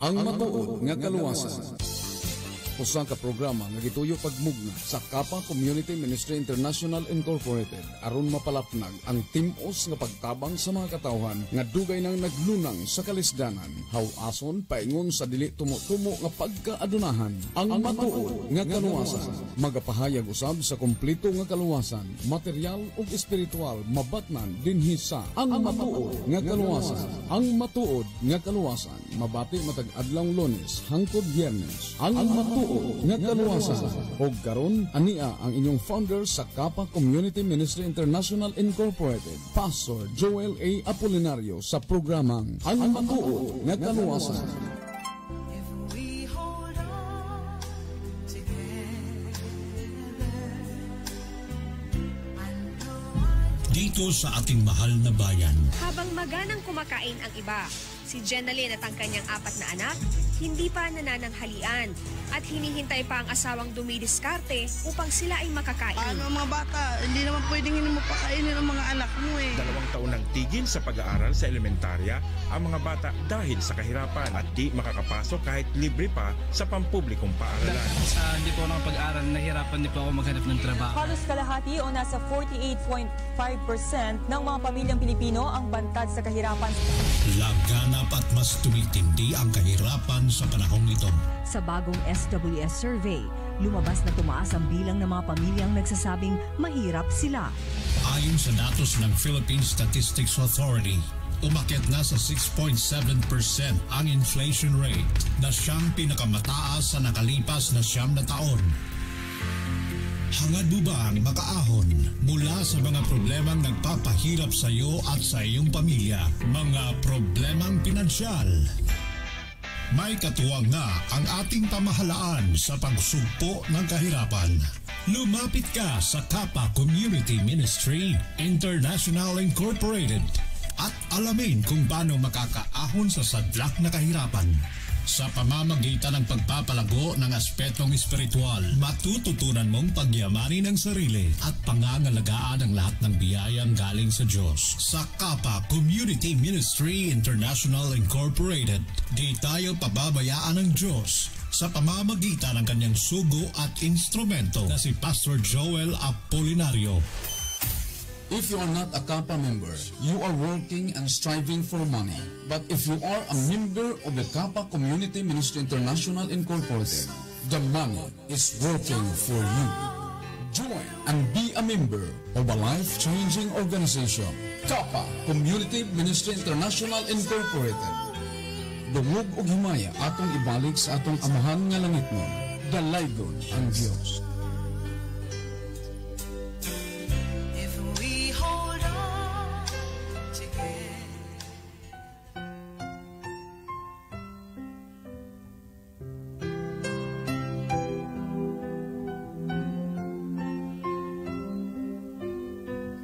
Ang matuod nga kaluwasan. Usa ka programa nga gituyo pagmugna sa Kapa Community Ministry International Incorporated aron mapalapnag ang tim-os nga pagtabang sa mga katawhan nga dugay nang naglunang sa kalisdanan. Hawason paingon sa dili tumo-tumo nga pagkaadunahan. Ang matuod nga kaluwasan magapahayag usab sa kompleto nga kaluwasan, material ug espiritual mabatnan dinhi sa ang matuod nga kaluwasan. Ang matuod nga kaluwasan mabati matag adlawng Lunes hangtod Biyernes. Ang matuod nga kaluwasan. O karon ania ang inyong founder sa Kapa Community Ministry International Incorporated, Pastor Joel A. Apolinario sa programang Ang Matuod nga Kaluwasan. Dito sa ating mahal na bayan. Habang maganang kumakain ang iba, si Jenalyn at ang kanyang 4 na anak, hindi pa nanananghalian at hinihintay pa ang asawang dumidiskarte upang sila ay makakain. Ano mga bata, hindi naman pwedeng hindi mo pakainin ang mga anak mo eh. 2 taon nang tigil sa pag-aaral sa elementarya ang mga bata dahil sa kahirapan at di makakapasok kahit libre pa sa pampublikong paaralan. Dahil sa hindi po ako pag-aaral, nahirapan din po ako maghanap ng trabaho. Halos kalahati o nasa 48.5% ng mga pamilyang Pilipino ang bantad sa kahirapan. Laganap at mas tumitindi ang kahirapan sa panahong ito. Sa bagong SWS survey, lumabas na tumaas ang bilang ng mga pamilyang nagsasabing mahirap sila. Ayon sa datos ng Philippine Statistics Authority, umakyat na sa 6.7% ang inflation rate na siyang pinakamataas sa nakalipas na 9 na taon. Hangad mo bang makaahon mula sa mga problemang nagpapahirap sa iyo at sa iyong pamilya? Mga problemang pinansyal. May katuwang nga ang ating pamahalaan sa pagsugpo ng kahirapan. Lumapit ka sa Kapa Community Ministry International Incorporated at alamin kung paano makakaahon sa sadlak na kahirapan. Sa pamamagitan ng pagpapalago ng aspetong espiritual, matututunan mong pagyamanin ang sarili at pangangalagaan ang lahat ng biyayang galing sa Diyos. Sa Kapa Community Ministry International Incorporated, di tayo pababayaan ng Diyos sa pamamagitan ng kanyang sugo at instrumento na si Pastor Joel Apolinario. If you are not a Kapa member, you are working and striving for money. But if you are a member of the Kapa Community Ministry International Incorporated, the money is working for you. Join and be a member of a life-changing organization, Kapa Community Ministry International Incorporated. Dungog og himaya atong ibalik sa atong amahan nga langit mo, dalaygon ang Diyos.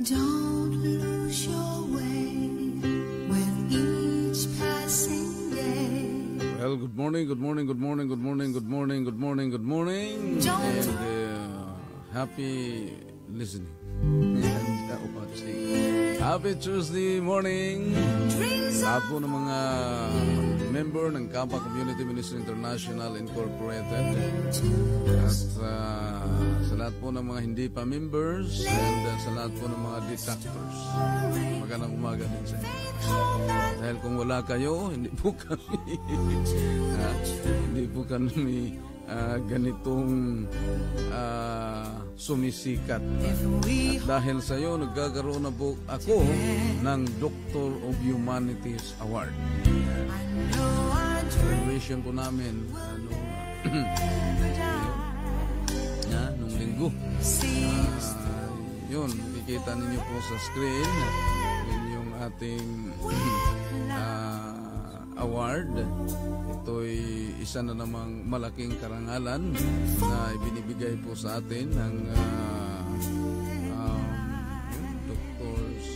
Don't lose your way with each passing day. Well, good morning, good morning, good morning, good morning, good morning, good morning, good morning, and happy listening. Happy Tuesday morning. Lahat po ng mga member ng Kapa Community Ministry International Incorporated at sa lahat po ng mga hindi pa members and sa lahat po ng mga detractors. Magandang umaga din sa inyo. Dahil kung wala kayo, hindi po kami ganitong sumisikat. At dahil sa iyo, nagkakaroon na po ako ng Doctor of Humanities Award. Celebration po namin nung linggo. Yun, makikita ninyo po sa screen yung ating award. Ito'y isa na namang malaking karangalan na ibinibigay po sa atin ng Doctors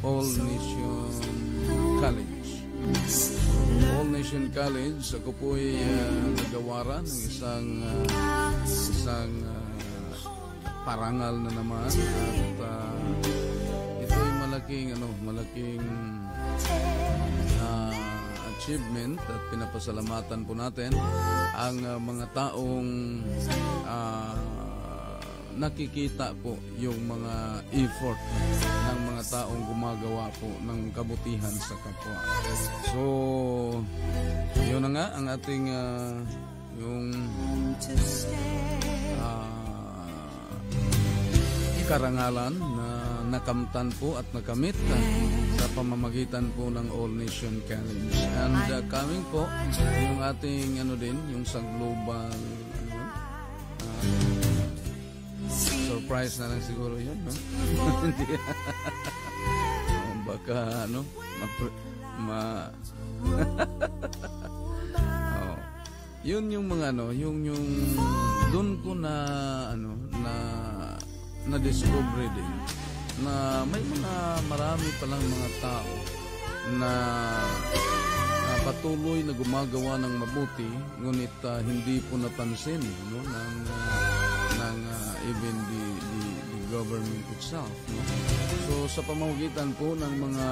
All Nation College. All Nation College, ako po'y nagawara ng isang parangal na naman at ito'y malaking achievement at pinapasalamatan po natin ang mga taong nakikita po yung mga effort ng mga taong gumagawa po ng kabutihan sa kapwa. So, yun na nga ang ating yung karangalan na nakamtan po at nakamit sa pamamagitan po ng All Nation Challenge. And coming po yung ating yung sa global surprise na lang siguro yun, no? Baka yun yung mga yung doon ko na discover din na may marami palang mga tao na patuloy na gumagawa ng mabuti, ngunit hindi po napansin ng even the government itself, no? So sa pamamagitan po ng mga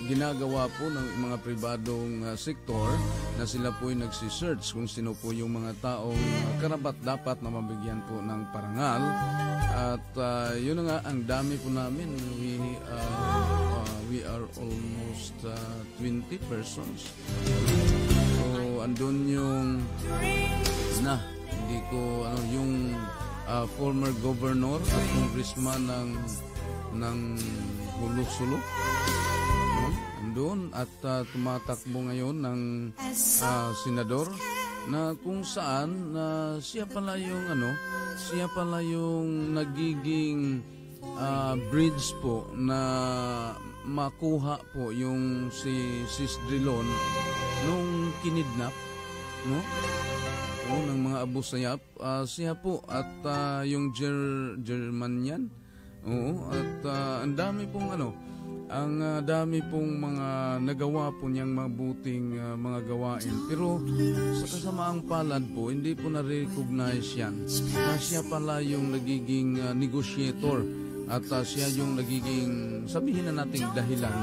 ginagawa po ng mga pribadong sektor na sila po ay nagsisearch kung sino po yung mga taong karapat dapat na mabigyan po ng parangal. At yun nga, ang dami po namin. We are almost 20 persons. So andun yung hindi ko yung former governor at congressman ng Hulusulo, doon at tumatakbo ngayon ng senador na kung saan siya pala yung nagiging bridge po na makuha po yung si Sis Drilon nung kinidnap, no? Ng mga Abu Sayyaf, siya po at yung Germanian. Oo, at ang dami pong ang dami pong mga nagawa po niyang mabuting mga gawain. Pero sa kasamaang palad po, hindi po na-recognize yan na siya pala yung nagiging negotiator at siya yung nagiging, sabihin na nating dahilan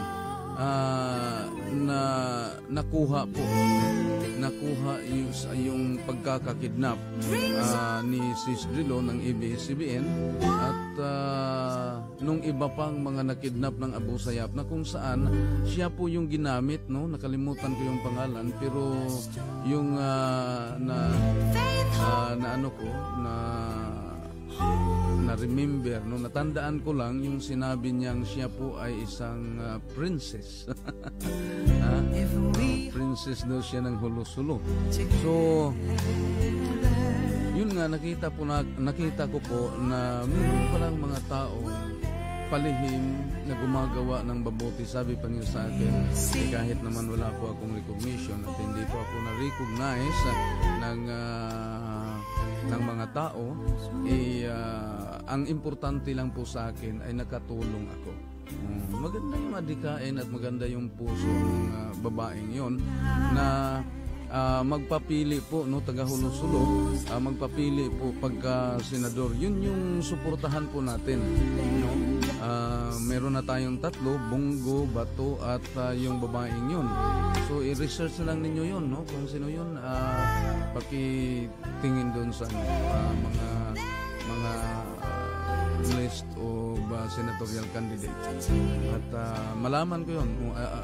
na nakuha yung pagkakakidnap ni Sis Drilon ng ABS-CBN at nung iba pang mga nakidnap ng Abu Sayyaf na kung saan siya po yung ginamit, no? Nakalimutan ko yung pangalan, pero yung na-remember, no? Natandaan ko lang yung sinabi niyang siya po ay isang princess. Princess daw siya ng Hulusulo. So, yun nga, nakita ko po na mayroon palang mga taong palihim na gumagawa ng mabuti. Sabi pa niyo sa akin, kahit naman wala po akong recognition at hindi po ako na-recognize ng mga tao, ang importante lang po sa akin ay nakatulong ako. Maganda yung adikain at maganda yung puso ng babaeng yon na magpapili po, no, taga Hulusulo, magpapili po pagka senador. Yun yung suportahan po natin, no? Meron na tayong 3, Bongo, Bato at yung babaeng yun. So i-research na lang ninyo yun, no? Kung sino yun, pakitingin doon sa mga list of senatorial candidates. At malaman ko yun,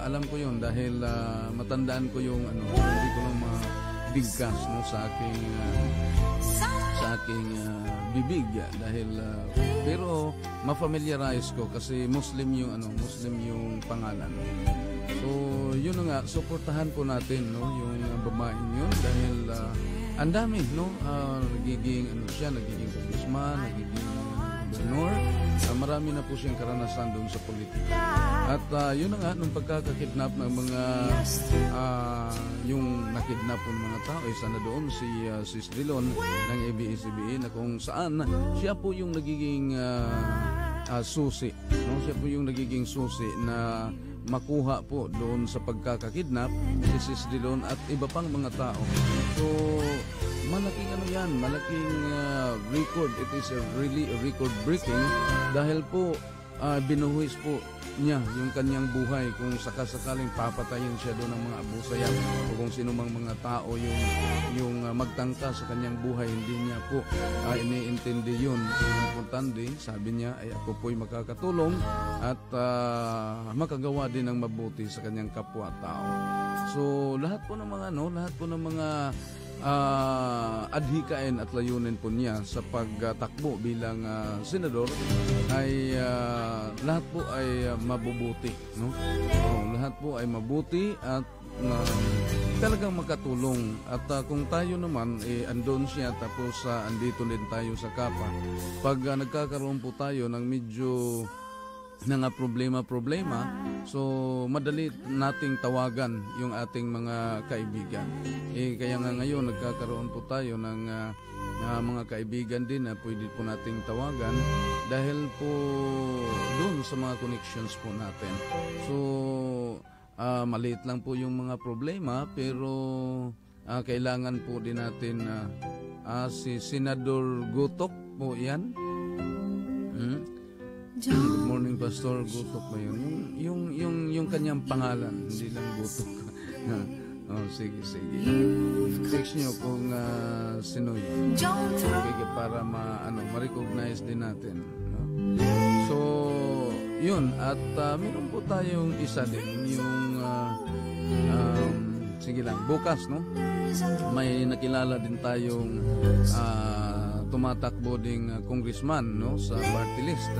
alam ko yun dahil matandaan ko yung hindi ko lang mabigkas, no, sa aking bibig dahil pero ma-familiarize ko kasi Muslim yung pangalan. So yun nga, suportahan po natin, no, yung babaeng yun dahil ang dami, no, nagiging congressman, nagiging gobernador, marami na po siyang karanasan doon sa politika. At yun na nga, nung pagkakakidnap ng mga yung nakidnap ng mga tao, isa na doon si Sis Drilon ng ABS-CBN na kung saan siya po yung nagiging susi, no? Siya po yung nagiging susi na makuha po doon sa pagkakakidnap si Sis Drilon at iba pang mga tao. So malaking malaking record. It is really a record breaking dahil po binuhuis po niya yung kanyang buhay kung sakasakaling papatayin siya doon ng mga abusayan o kung sino mang mga tao yung magtangka sa kanyang buhay, hindi niya po iniintindi yun. Importante, sabi niya, ay ako po'y makakatulong at makagawa din ng mabuti sa kanyang kapwa-tao. So lahat po ng mga adhikain at layunin po niya sa pagtakbo bilang senador ay lahat po ay mabubuti, no? Lahat po ay mabuti at talagang makatulong. At kung tayo naman andon siya tapos andito din tayo sa kapa, pag nagkakaroon po tayo ng medyo problema, so madali nating tawagan yung ating mga kaibigan. Kaya nga ngayon nagkakaroon po tayo ng mga kaibigan din na pwede po nating tawagan dahil po doon sa mga connections po natin. So maliit lang po yung mga problema, pero kailangan po din natin si Senador Gutok po yan. Good morning, Pastor. Gutok ba yun? Yung kanyang pangalan, hindi lang Gutok. Sige. Text nyo kung sino yun. Okay, para ma-recognize din natin. No? So, yun. At meron po tayong isa din, yung sige lang, bukas, no? May nakilala din tayong tumatakbo ding congressman, no, sa party list.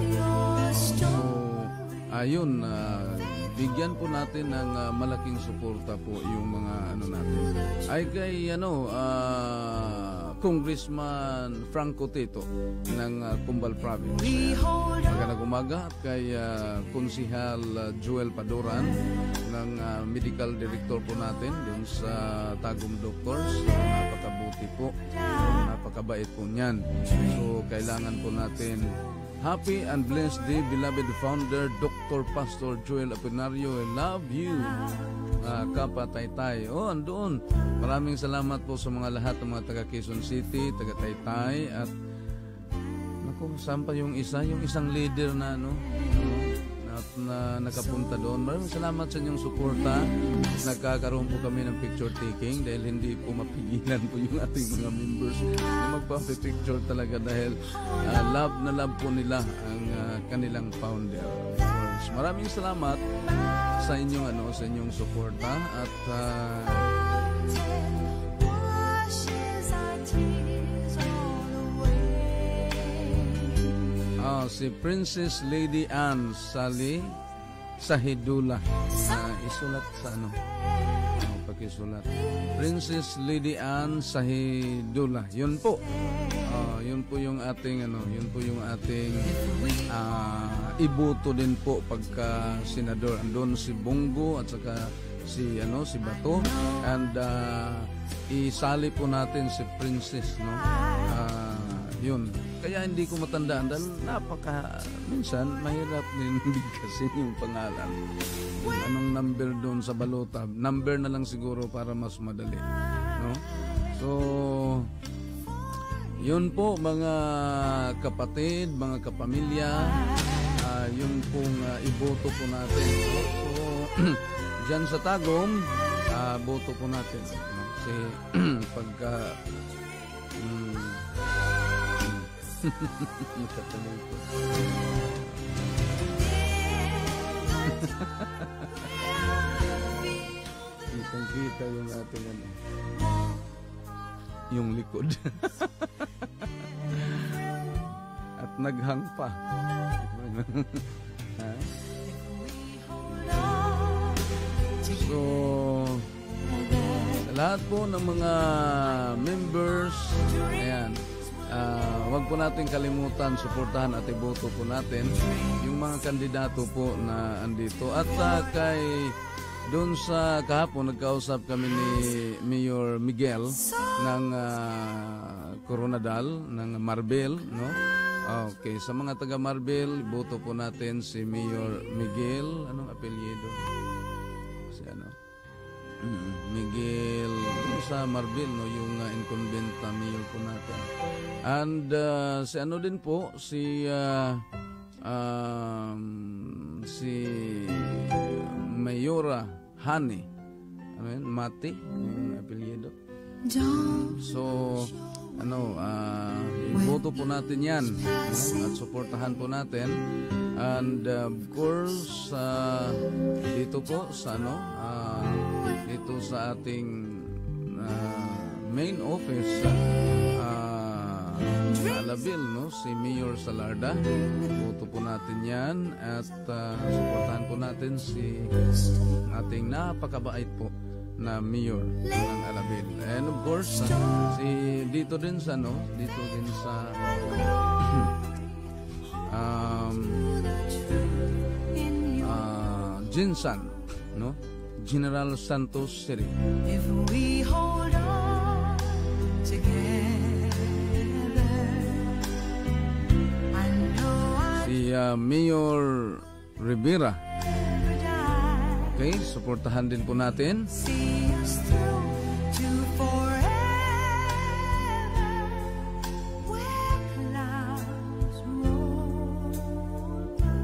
So ayun, bigyan po natin ng malaking suporta po yung mga natin. Ay kay Congressman Franco Tito ng Cumbal Province. Magandang umaga. At kay Konsihal Joel Padoran ng medical director po natin dun sa Tagum Doctors. Napakabuti po. Napakabait po niyan. So kailangan po natin happy and blessed day, beloved founder, Dr. Pastor Joel Apolinario. I love you. Kapataytay. Andoon. Maraming salamat po sa mga lahat ng mga taga Quezon City, taga Taytay, at saan pa yung isang leader na at na nakapunta doon. Maraming salamat sa inyong suporta. Nagkakaroon po kami ng picture taking dahil hindi po mapigilan po yung ating mga members na magpa-picture talaga dahil love na love po nila ang kanilang founder. Maraming salamat sa inyong suporta at si Princess Lady Anne Sally Sahidula. Isulat sa pakisulat. Princess Lady Anne Sahidula. Yun po. Yun po yung ating iboto din po pagka senador. Andun si Bongo at saka si Bato, and isali po natin si Princess, no? Yun. Kaya hindi ko matandaan dahil minsan mahirap din bigkasin yung pangalan. Anong number doon sa balota? Number na lang siguro para mas madali, no? So yun po mga kapatid, mga kapamilya, yung pong iboto po natin. So dyan sa Tagum, boto po natin, no? Kasi pagka nakatuloy po. Kitang-kita yung ating yung likod. At naghang pa. So sa lahat po ng mga members, ayan, wag po natin kalimutan, suportahan at iboto po natin yung mga kandidato po na andito. At kay doon sa kahapon, nagkausap kami ni Mayor Miguel ng Coronadal, ng Marbel, no? Okay, sa mga taga Marbel, iboto po natin si Mayor Miguel. Anong apelyido? Si Miguel sa Marbil, no, yung incumbent mayor po natin. And si ano din po, si Mayora Hani, Mati, yung apelyido. So, iboto po natin yan, no? At suportahan po natin. And of course, dito po sa dito sa ating main office, Alabil, no, si Mayor Salarda, boto po natin yan at suportahan po natin si ating napakabait po na Mayor ng Alabil. And of course, si dito din sa Jinsan, no? General Santos City. If we hold on together, I know Si Mayor Rivera. Okay, suportahan din po natin. see us through to forever, where clouds roll by.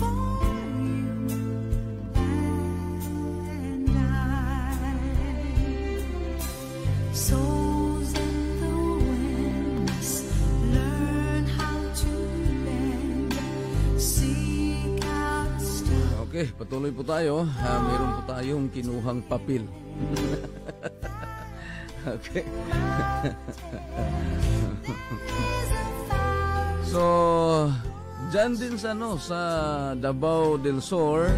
For you and I, souls in the wind must learn how to bend, seek out stars. Okay, patuloy po tayo. Meron po tayong kinuhang papel. Okay. So, dyan din sa Davao del Sur,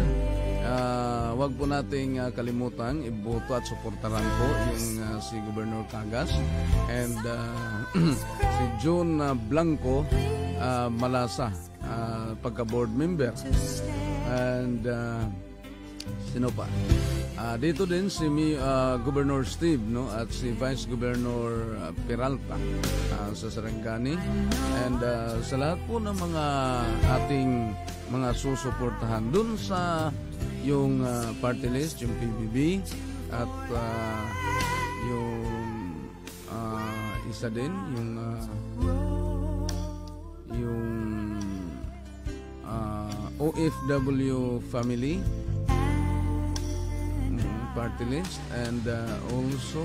wag po nating kalimutan iboto at suportaran po yung si Governor Cagas and si June Blanco Malasa, pagka-board member. And sino pa? Dito din si Governor Steve, no, at si Vice Governor Peralta sa Sarangani. And sa lahat po ng mga ating mga susuportahan dun sa yung party list, yung PBB at yung isa din yung OFW family party list, and also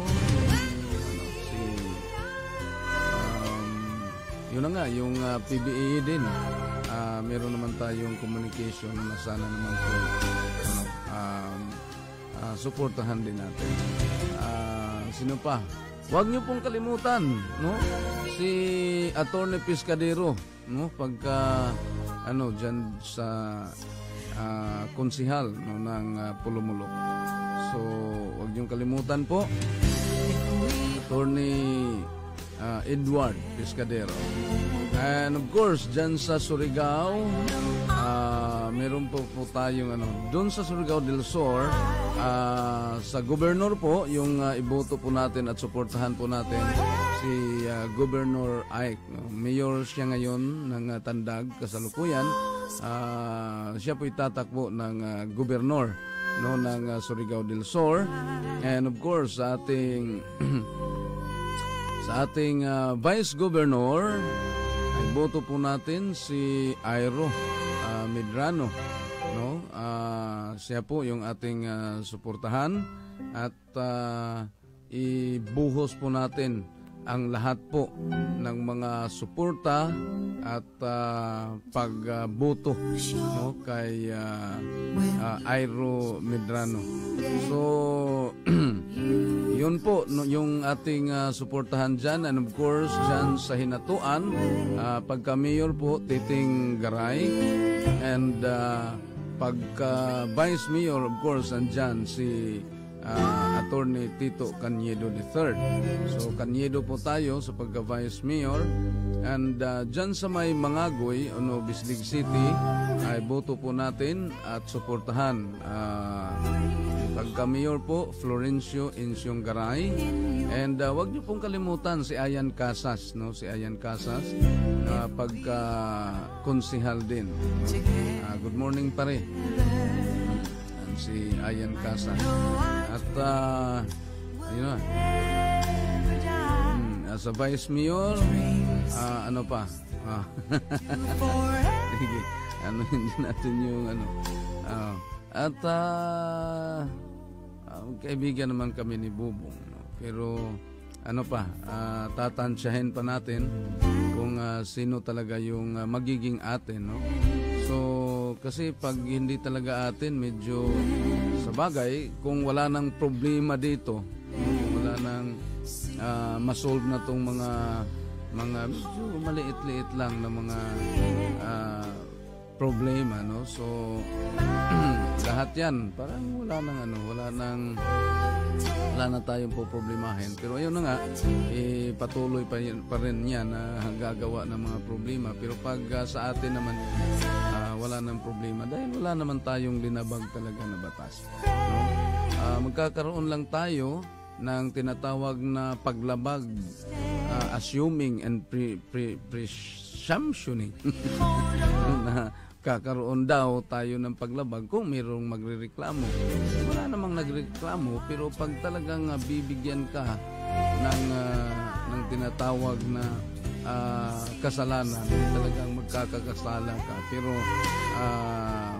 yun na nga, yung PBA din. Meron naman tayong communication na sana naman po suportahan din natin. Sino pa? Huwag niyo pong kalimutan, no? Si Attorney Piscadero, no? Pagka dyan sa konsihal, no, ng Pulumulok. So, huwag niyong kalimutan po, Attorney Edward Piscadero. And of course, dyan sa Surigao, meron po tayong doon sa Surigao del Sur, sa Governor po, yung iboto po natin at suportahan po natin si Governor Ike, no? Mayor siya ngayon ng Tandag, kasalukuyan. Siya po itatakbo ng Governor, no, ng Surigao del Sur. And of course, sa ating Vice Governor, ay boto po natin si Airo Medrano, no? Siya po yung ating suportahan at ibuhos po natin ang lahat po ng mga suporta at pagboto, no, kay Airo Medrano. So yun po, no, yung ating suportahan dyan. And of course, dyan sa Hinatuan, pagka mayor po, Titing Garay. And pagka vice mayor, of course, andyan si Attorney Tito Cañedo III. So Cañedo po tayo sa pagka vice mayor. And dyan sa may Mangagoy, Bislig City, ay boto po natin at suportahan. Pagka mayor po, Florencio Insyong Garay. And wag niyo pong kalimutan si Ayan Casas, no? Si Ayan Casas, pagka konsihal din. Good morning, pare. si Ayan Casa. At ayun na. As a Vice Mayor, ano pa? Sige, ano hindi natin yung ano. At kaibigan naman kami ni Bubong. No? Pero ano pa, tatansyahin pa natin kung sino talaga yung magiging atin. No? So, kasi pag hindi talaga atin, medyo sa bagay, kung wala nang problema dito, kung wala nang masolve na tong mga medyo maliit-liit lang na mga problema, no? So lahat 'yan parang wala na tayong poproblemahin. Pero ayun na nga, patuloy pa rin 'yan na gagawa ng mga problema. Pero pag sa atin naman wala nang problema dahil wala naman tayong linabag talaga na batas, no? Magkakaroon lang tayo ng tinatawag na paglabag, assuming and presumptioning na kakaroon daw tayo ng paglabag kung mayroong magrereklamo. Wala namang nagreklamo, pero pag talagang bibigyan ka ng tinatawag na kasalanan, talagang magkakasala ka. Pero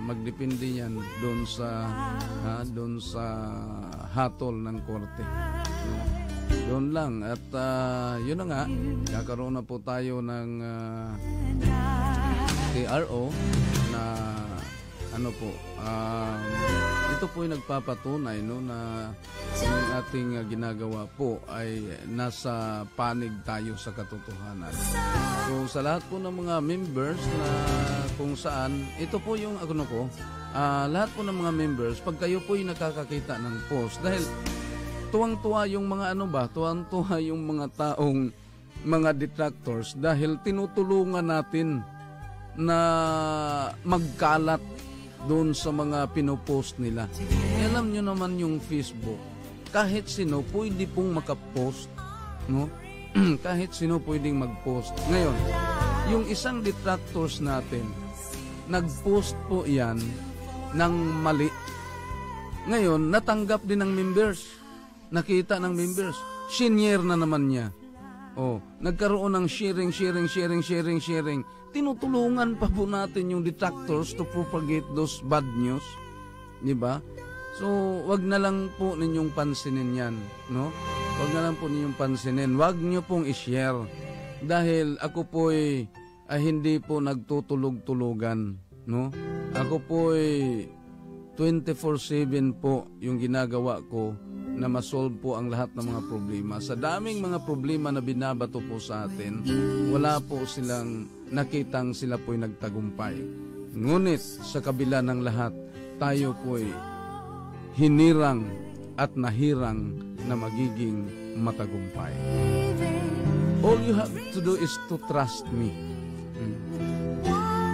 magdepende yan doon sa hatol ng korte. Doon lang. At yun na nga, kakaroon na po tayo ng TRO na ano po, ito po ay nagpapatunay, no, na yung ating ginagawa po ay nasa panig tayo sa katotohanan. So sa lahat po ng mga members na kung saan, ito po yung ano ko, lahat po ng mga members, pag kayo po ay nakakakita ng post, dahil tuwang-tuwa yung mga tuwang-tuwa yung mga taong mga detractors dahil tinutulungan natin na magkalat doon sa mga pinopost nila. Alam nyo naman yung Facebook, kahit sino pwede pong makapost, no? Kahit sino pwedeng magpost. Ngayon, yung isang detractors natin, nagpost po yan ng mali. Ngayon, natanggap din ng members. Nakita ng members. Senior na naman niya. Nagkaroon ng sharing. Tinutulungan pa po natin yung detractors to propagate those bad news. Diba? So, wag na lang po ninyong pansinin yan. No? Wag na lang po ninyong pansinin. Wag nyo pong i-share. Dahil ako po ay hindi po nagtutulog-tulugan. No? Ako po ay 24/7 po yung ginagawa ko na masolve po ang lahat ng mga problema. Sa daming mga problema na binabato po sa atin, wala po silang nakitang sila po'y nagtagumpay. Ngunit sa kabila ng lahat, tayo po'y hinirang at nahirang na magiging matagumpay. All you have to do is to trust me.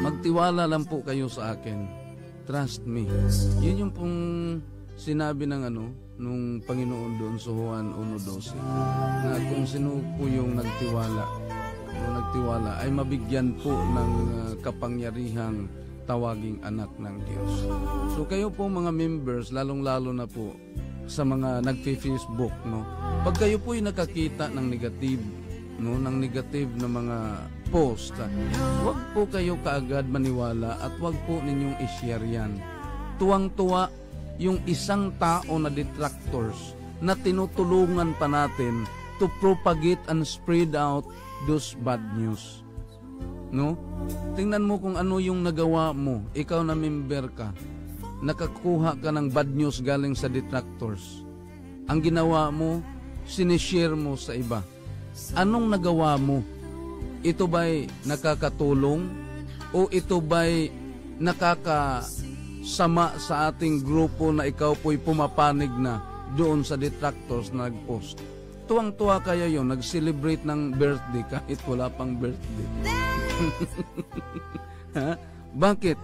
Magtiwala lang po kayo sa akin. Trust me. Yun yung pong sinabi ng nung Panginoon doon sa Juan 1:12, na kung sino po yung nagtiwala ay mabigyan po ng kapangyarihang tawaging anak ng Diyos. So kayo po mga members, lalong-lalo na po sa mga nagfi-Facebook, no? Pag kayo po ay nakakita ng negative, no, ng negative na mga post, huwag po kayo kaagad maniwala at huwag po ninyong i-share yan. Tuwang-tuwa yung isang tao na detractors na tinutulungan pa natin to propagate and spread out those bad news. No? Tingnan mo kung ano yung nagawa mo. Ikaw na member ka, nakakuha ka ng bad news galing sa detractors. Ang ginawa mo, sinishare mo sa iba. Anong nagawa mo? Ito ba'y nakakatulong? O ito ba'y nakakasama sa ating grupo na ikaw po'y pumapanig na doon sa detractors na nag-post? Tuwang-tuwa kaya yun, nag-celebrate ng birthday kahit wala pang birthday. Ha? Bakit?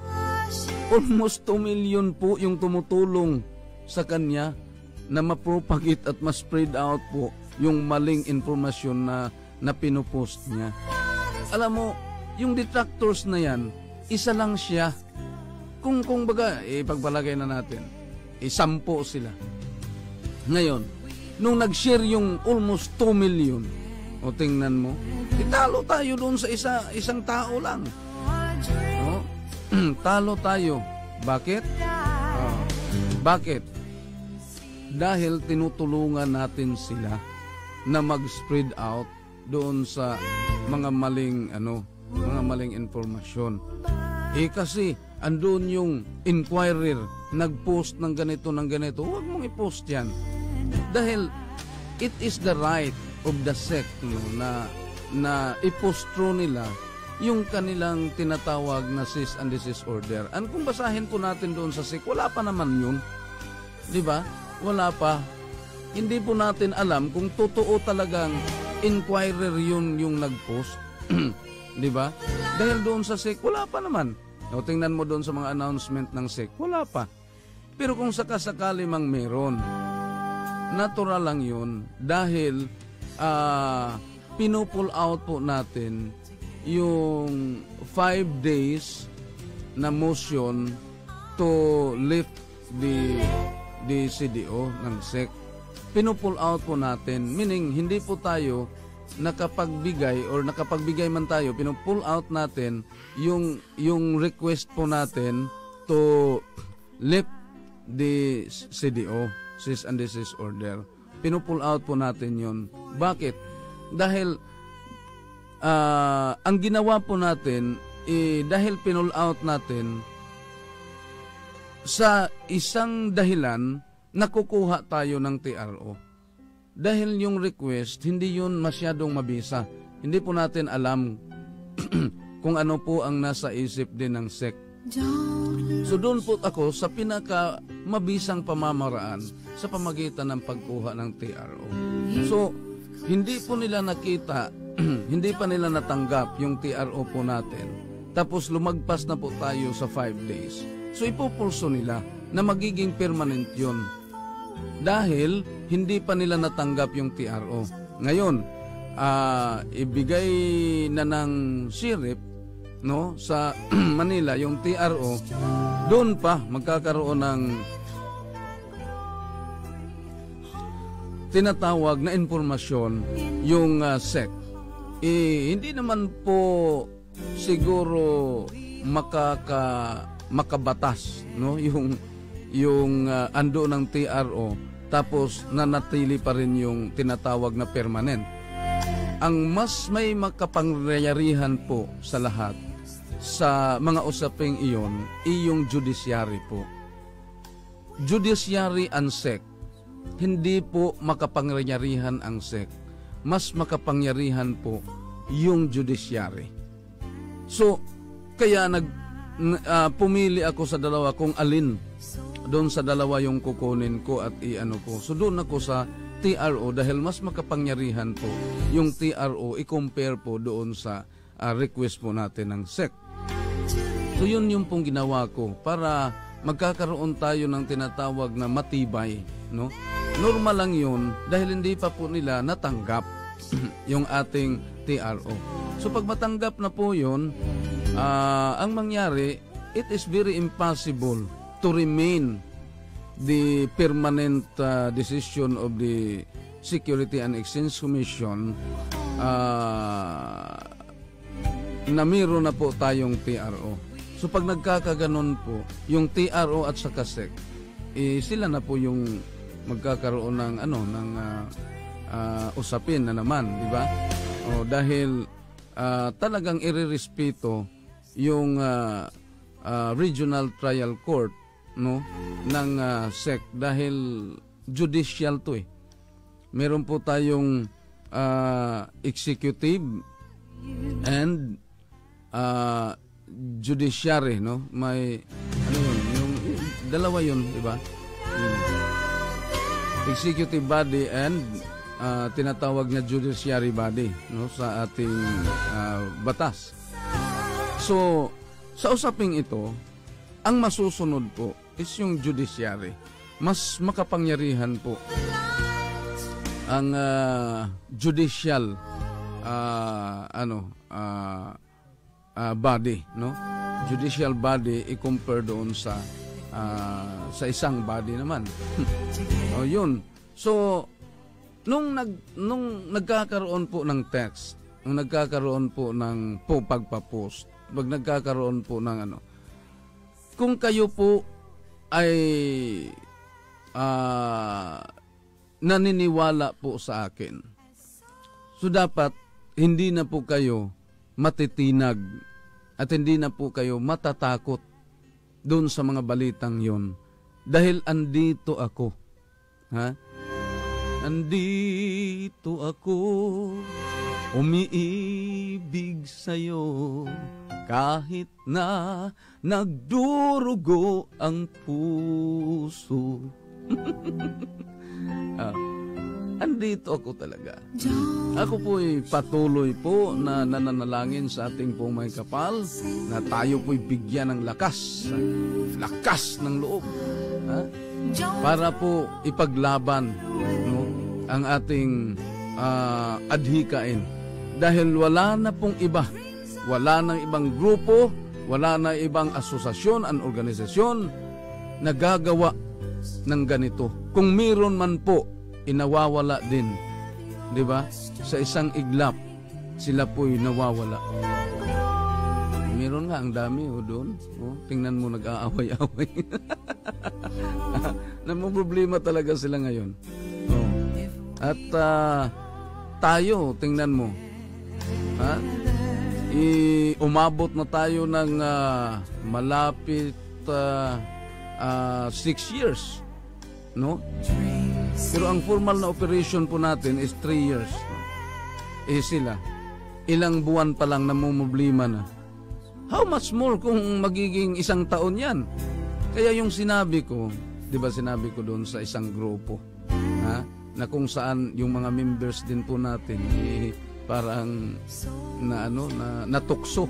Almost 2 million po yung tumutulong sa kanya na mapropagate at ma-spread out po yung maling informasyon na pinupost niya. Alam mo, yung detractors na yan, isa lang siya. Kung baga, pagpalagay na natin, 10 sila. Ngayon, nung nag-share yung almost 2 million, o tingnan mo, talo tayo doon sa isang tao lang. No? Talo tayo. Bakit? Bakit? Dahil tinutulungan natin sila na mag-spread out doon sa mga maling informasyon. Kasi andun yung inquirer, nag-post ng ganito, huwag mong i-post yan. Dahil it is the right of the sect na i-post through nila yung kanilang tinatawag na cease and desist order. And kung basahin po natin doon sa sect, wala pa naman yun. Di ba? Wala pa. Hindi po natin alam kung totoo talagang inquirer yun yung nag-post. Di ba? Dahil doon sa sect, wala pa naman. O, tingnan mo doon sa mga announcement ng sect, wala pa. Pero kung sakasakali mang meron, natural lang yun dahil pinupull out po natin yung 5 days na motion to lift the CDO ng SEC. Pinupull out po natin, meaning hindi po tayo nakapagbigay man tayo, pinupull out natin yung request po natin to lift the CDO, cease and desist order. Pinupull out po natin yun. Bakit? Dahil ang ginawa po natin, dahil pinull out natin, sa isang dahilan, nakukuha tayo ng TRO. Dahil yung request, hindi yun masyadong mabisa. Hindi po natin alam kung ano po ang nasa isip din ng SEC. So doon po ako sa pinaka mabisang pamamaraan sa pamagitan ng pagkuha ng TRO. So, hindi po nila nakita, hindi pa nila natanggap yung TRO po natin. Tapos lumagpas na po tayo sa 5 days. So ipupulso nila na magiging permanent yun. Dahil hindi pa nila natanggap yung TRO. Ngayon, ibigay na ng sheriff, no, sa Manila yung TRO, doon pa magkakaroon ng tinatawag na informasyon yung SEC. Hindi naman po siguro makabatas, no, yung ando ng TRO tapos nanatili pa rin yung tinatawag na permanent. Ang mas may makapangyarihan po sa lahat sa mga usaping iyon, iyong judiciary po. Judiciary and SEC, hindi po makapangyarihan ang SEC. Mas makapangyarihan po yung judiciary. So, kaya pumili ako sa dalawa kung alin doon sa dalawa yung kukunin ko at iano ko. So doon ako sa TRO dahil mas makapangyarihan po yung TRO i-compare po doon sa request po natin ng SEC. So yun yung pong ginawa ko para magkakaroon tayo ng tinatawag na matibay, no? Normal lang yun dahil hindi pa po nila natanggap yung ating TRO. So pag matanggap na po yun, ang mangyari, it is very impossible to remain the permanent decision of the Security and Exchange Commission na meron na po tayong TRO. So pag nagkakaganon po, yung TRO at saka SEC, sila na po yung magkakaroon ng usapin na naman, di ba? Dahil talagang irerespeto yung Regional Trial Court, no, ng SEC dahil judicial to eh. Meron po tayong executive and judiciary, no? May yung dalawa yun, di ba? Executive body and tinatawag na judiciary body, no, sa ating batas. So, sa usaping ito, ang masusunod po is yung judiciary. Mas makapangyarihan po ang judicial body, no? Judicial body i-compare doon sa sa isang body naman. O yun. So, nung nagkakaroon po ng text, nung nagkakaroon po ng pagpapost, nagkakaroon po ng ano, kung kayo po ay naniniwala po sa akin, so dapat hindi na po kayo matitinag at hindi na po kayo matatakot doon sa mga balitang yon, dahil andito ako. Ha? Andito ako, umiibig sa'yo, kahit na nagdurugo ang puso. Andito ako talaga. Ako po'y patuloy po na nananalangin sa ating pong may kapal na tayo po'y bigyan ng lakas ng loob, ha? Para po ipaglaban, no, ang ating adhikain. Dahil wala na pong iba, wala nang ibang grupo, wala na ibang asosasyon, an organisasyon na gagawa ng ganito. Kung meron man po, inawawala din, di ba? Sa isang iglap, sila po'y nawawala. Meron nga, ang dami doon. Tingnan mo, nag-aaway-away. Problema talaga sila ngayon. At tayo, tingnan mo, ha? Umabot na tayo ng malapit 6 years, no? Pero ang formal na operation po natin is 3 years. Sila, ilang buwan pa lang namumblema na. How much more kung magiging 1 taon yan? Kaya yung sinabi ko, di ba sinabi ko doon sa isang grupo, ha? Na kung saan yung mga members din po natin, parang natukso.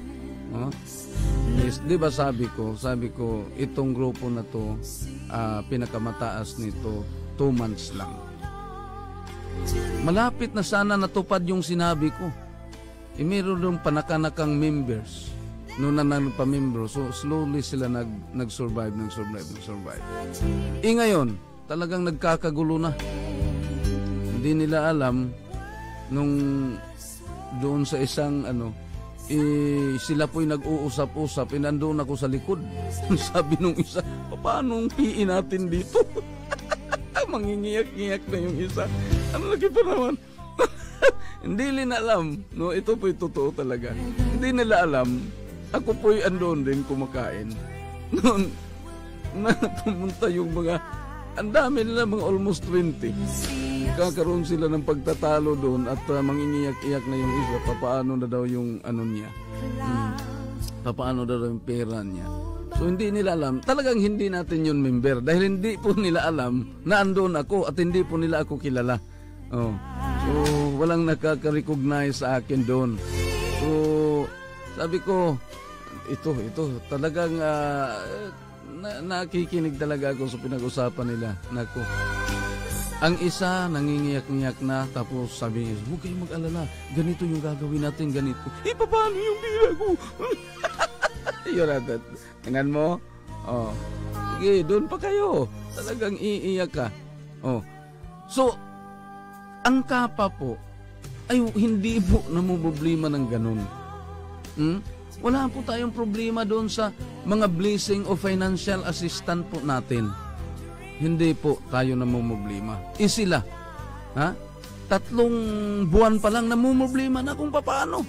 Di ba sabi ko, itong grupo na to, pinakamataas nito, 2 months lang. Malapit na sana natupad yung sinabi ko. Meron doon panakanakang members. Noon na nagpamembro, so slowly sila nag-survive. Ngayon, talagang nagkakagulo na. Hindi nila alam nung doon sa isang sila po'y nag-uusap-usap, nandun ako sa likod. Sabi nung isa, paano PE natin dito? Mangingiyak-ngiyak na yung isa. Ano lagi pa naman? Hindi nila alam, no? Ito po'y totoo talaga. Hindi nila alam, ako po'y andon din kumakain. Noon, pumunta yung mga, ang dami nila, mga almost 20. Kakaroon sila ng pagtatalo doon at mangingiyak-iyak na yung isa. Papaano na daw yung niya. Papaano na daw yung pera niya. So hindi nila alam, talagang hindi natin yun member. Dahil hindi po nila alam na andun ako at hindi po nila ako kilala. So walang nakaka-recognize sa akin doon. So sabi ko, ito talagang nakikinig talaga ako sa pinag-usapan nila. Nako. Ang isa nangingiyak-ngiyak na, tapos sabi niya, huwag kayong mag-alala, ganito yung gagawin natin, ganito. Paano yung pila ko? Yun natin. Tingnan mo. Sige, doon pa kayo. Talagang iiyak ka. So, ang kapa po, ay hindi po namumblema ng ganun. Wala po tayong problema doon sa mga blessing o financial assistance po natin. Hindi po tayo namumblema. Sila, ha? 3 buwan pa lang namumblema na kung paano.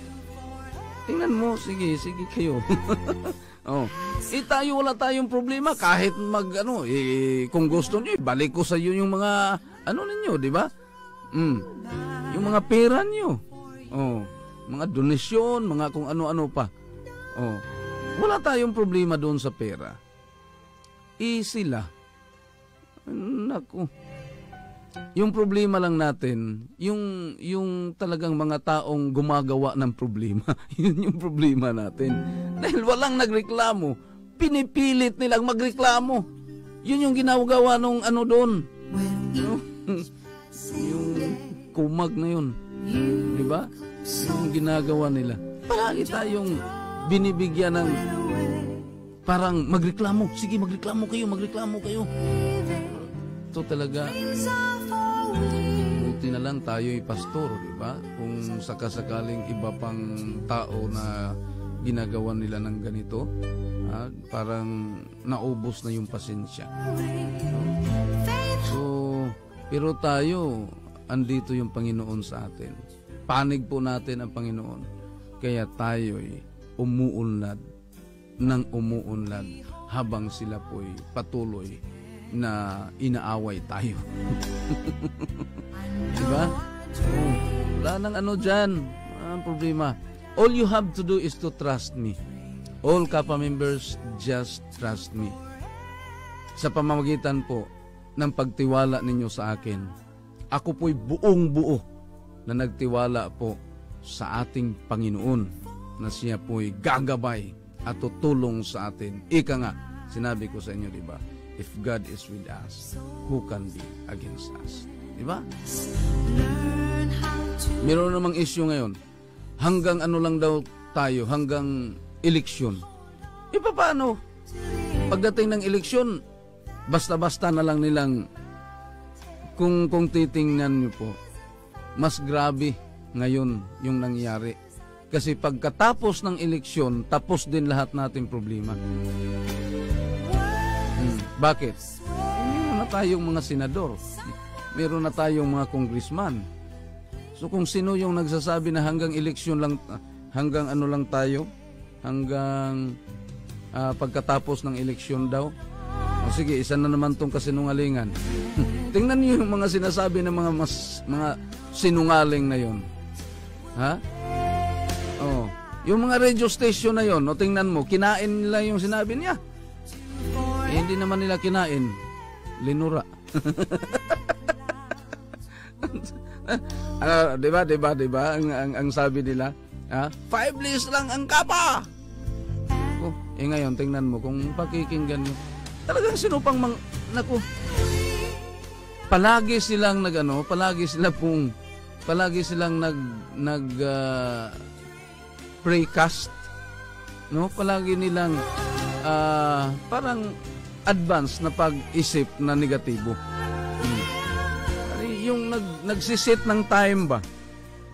Tingnan mo, sige kayo. Tayo wala tayong problema kahit kung gusto niyo, balik ko sa iyo yung mga ninyo, di ba? Yung mga pera niyo. Mga donasyon, mga kung ano-ano pa. Wala tayong problema doon sa pera. Sila. Naku. Yung problema lang natin, yung talagang mga taong gumagawa ng problema. Yun yung problema natin. Dahil walang nagreklamo, pinipilit nilang magreklamo. Yun yung ginagawa nung doon. Yung kumag na yun. Di ba? Yung ginagawa nila. Palagi tayong binibigyan ng parang magreklamo. Sige, magreklamo kayo. Ito talaga, buti na lang tayo'y pastor, di ba? Kung sakasakaling iba pang tao na ginagawa nila ng ganito, parang naubos na yung pasensya. So, pero tayo, andito yung Panginoon sa atin. Panig po natin ang Panginoon. Kaya tayo'y umuunlad habang sila po'y patuloy na inaaway tayo. Diba? Wala nang ano dyan. Ang problema. All you have to do is to trust me. All Kappa members, just trust me. Sa pamamagitan po ng pagtiwala ninyo sa akin, ako po'y buong-buo na nagtiwala po sa ating Panginoon na siya po'y gagabay at tutulong sa atin. Ika nga, sinabi ko sa inyo, diba? If God is with us, who can be against us? Diba? Meron namang issue ngayon. Hanggang ano lang daw tayo, hanggang eleksyon. E paano? Pagdating ng eleksyon, basta-basta na lang nilang, kung titingnan niyo po, mas grabe ngayon yung nangyari. Kasi pagkatapos ng eleksyon, tapos din lahat nating problema. Bakit? Meron na tayong mga senador. Meron na tayong mga congressman. So kung sino yung nagsasabi na hanggang eleksyon lang, hanggang ano lang tayo, hanggang pagkatapos ng eleksyon daw, o sige, isa na naman tong kasinungalingan. Tingnan niyo yung mga sinasabi ng mga sinungaling na yon. Ha? Oh, yung mga radio station na yon, o tingnan mo, kinain nila yung sinabi niya. Hindi naman nila kinain. Linura. Diba? Ang sabi nila, 5 days lang ang kapa. Ngayon, tingnan mo, kung pakikinggan mo, talagang sinupang naku, palagi silang precast, no? Palagi nilang parang advance na pag-isip na negatibo. Yung nagsiset ng time ba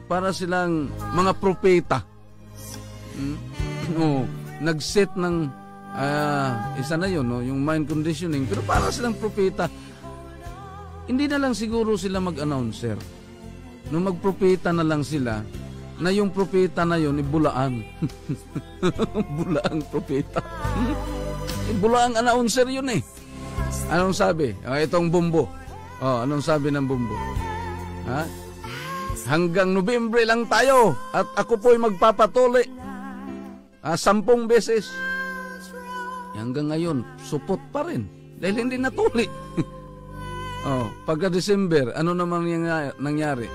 para silang mga propeta. No, nagset ng isa na yun, no? Yung mind conditioning, pero para silang propeta. Hindi na lang siguro sila mag-announcer. Nung magpropeta na lang sila, na yung propeta na yun, ibulaang. Bulaang propeta. Bulaang announcer yun eh. Anong sabi? Itong bumbo. Anong sabi ng bumbo? Hanggang Nobyembre lang tayo at ako po'y magpapatuli 10 beses. Hanggang ngayon, supot pa rin dahil hindi natuli. Pagka December, ano naman yung nangyari?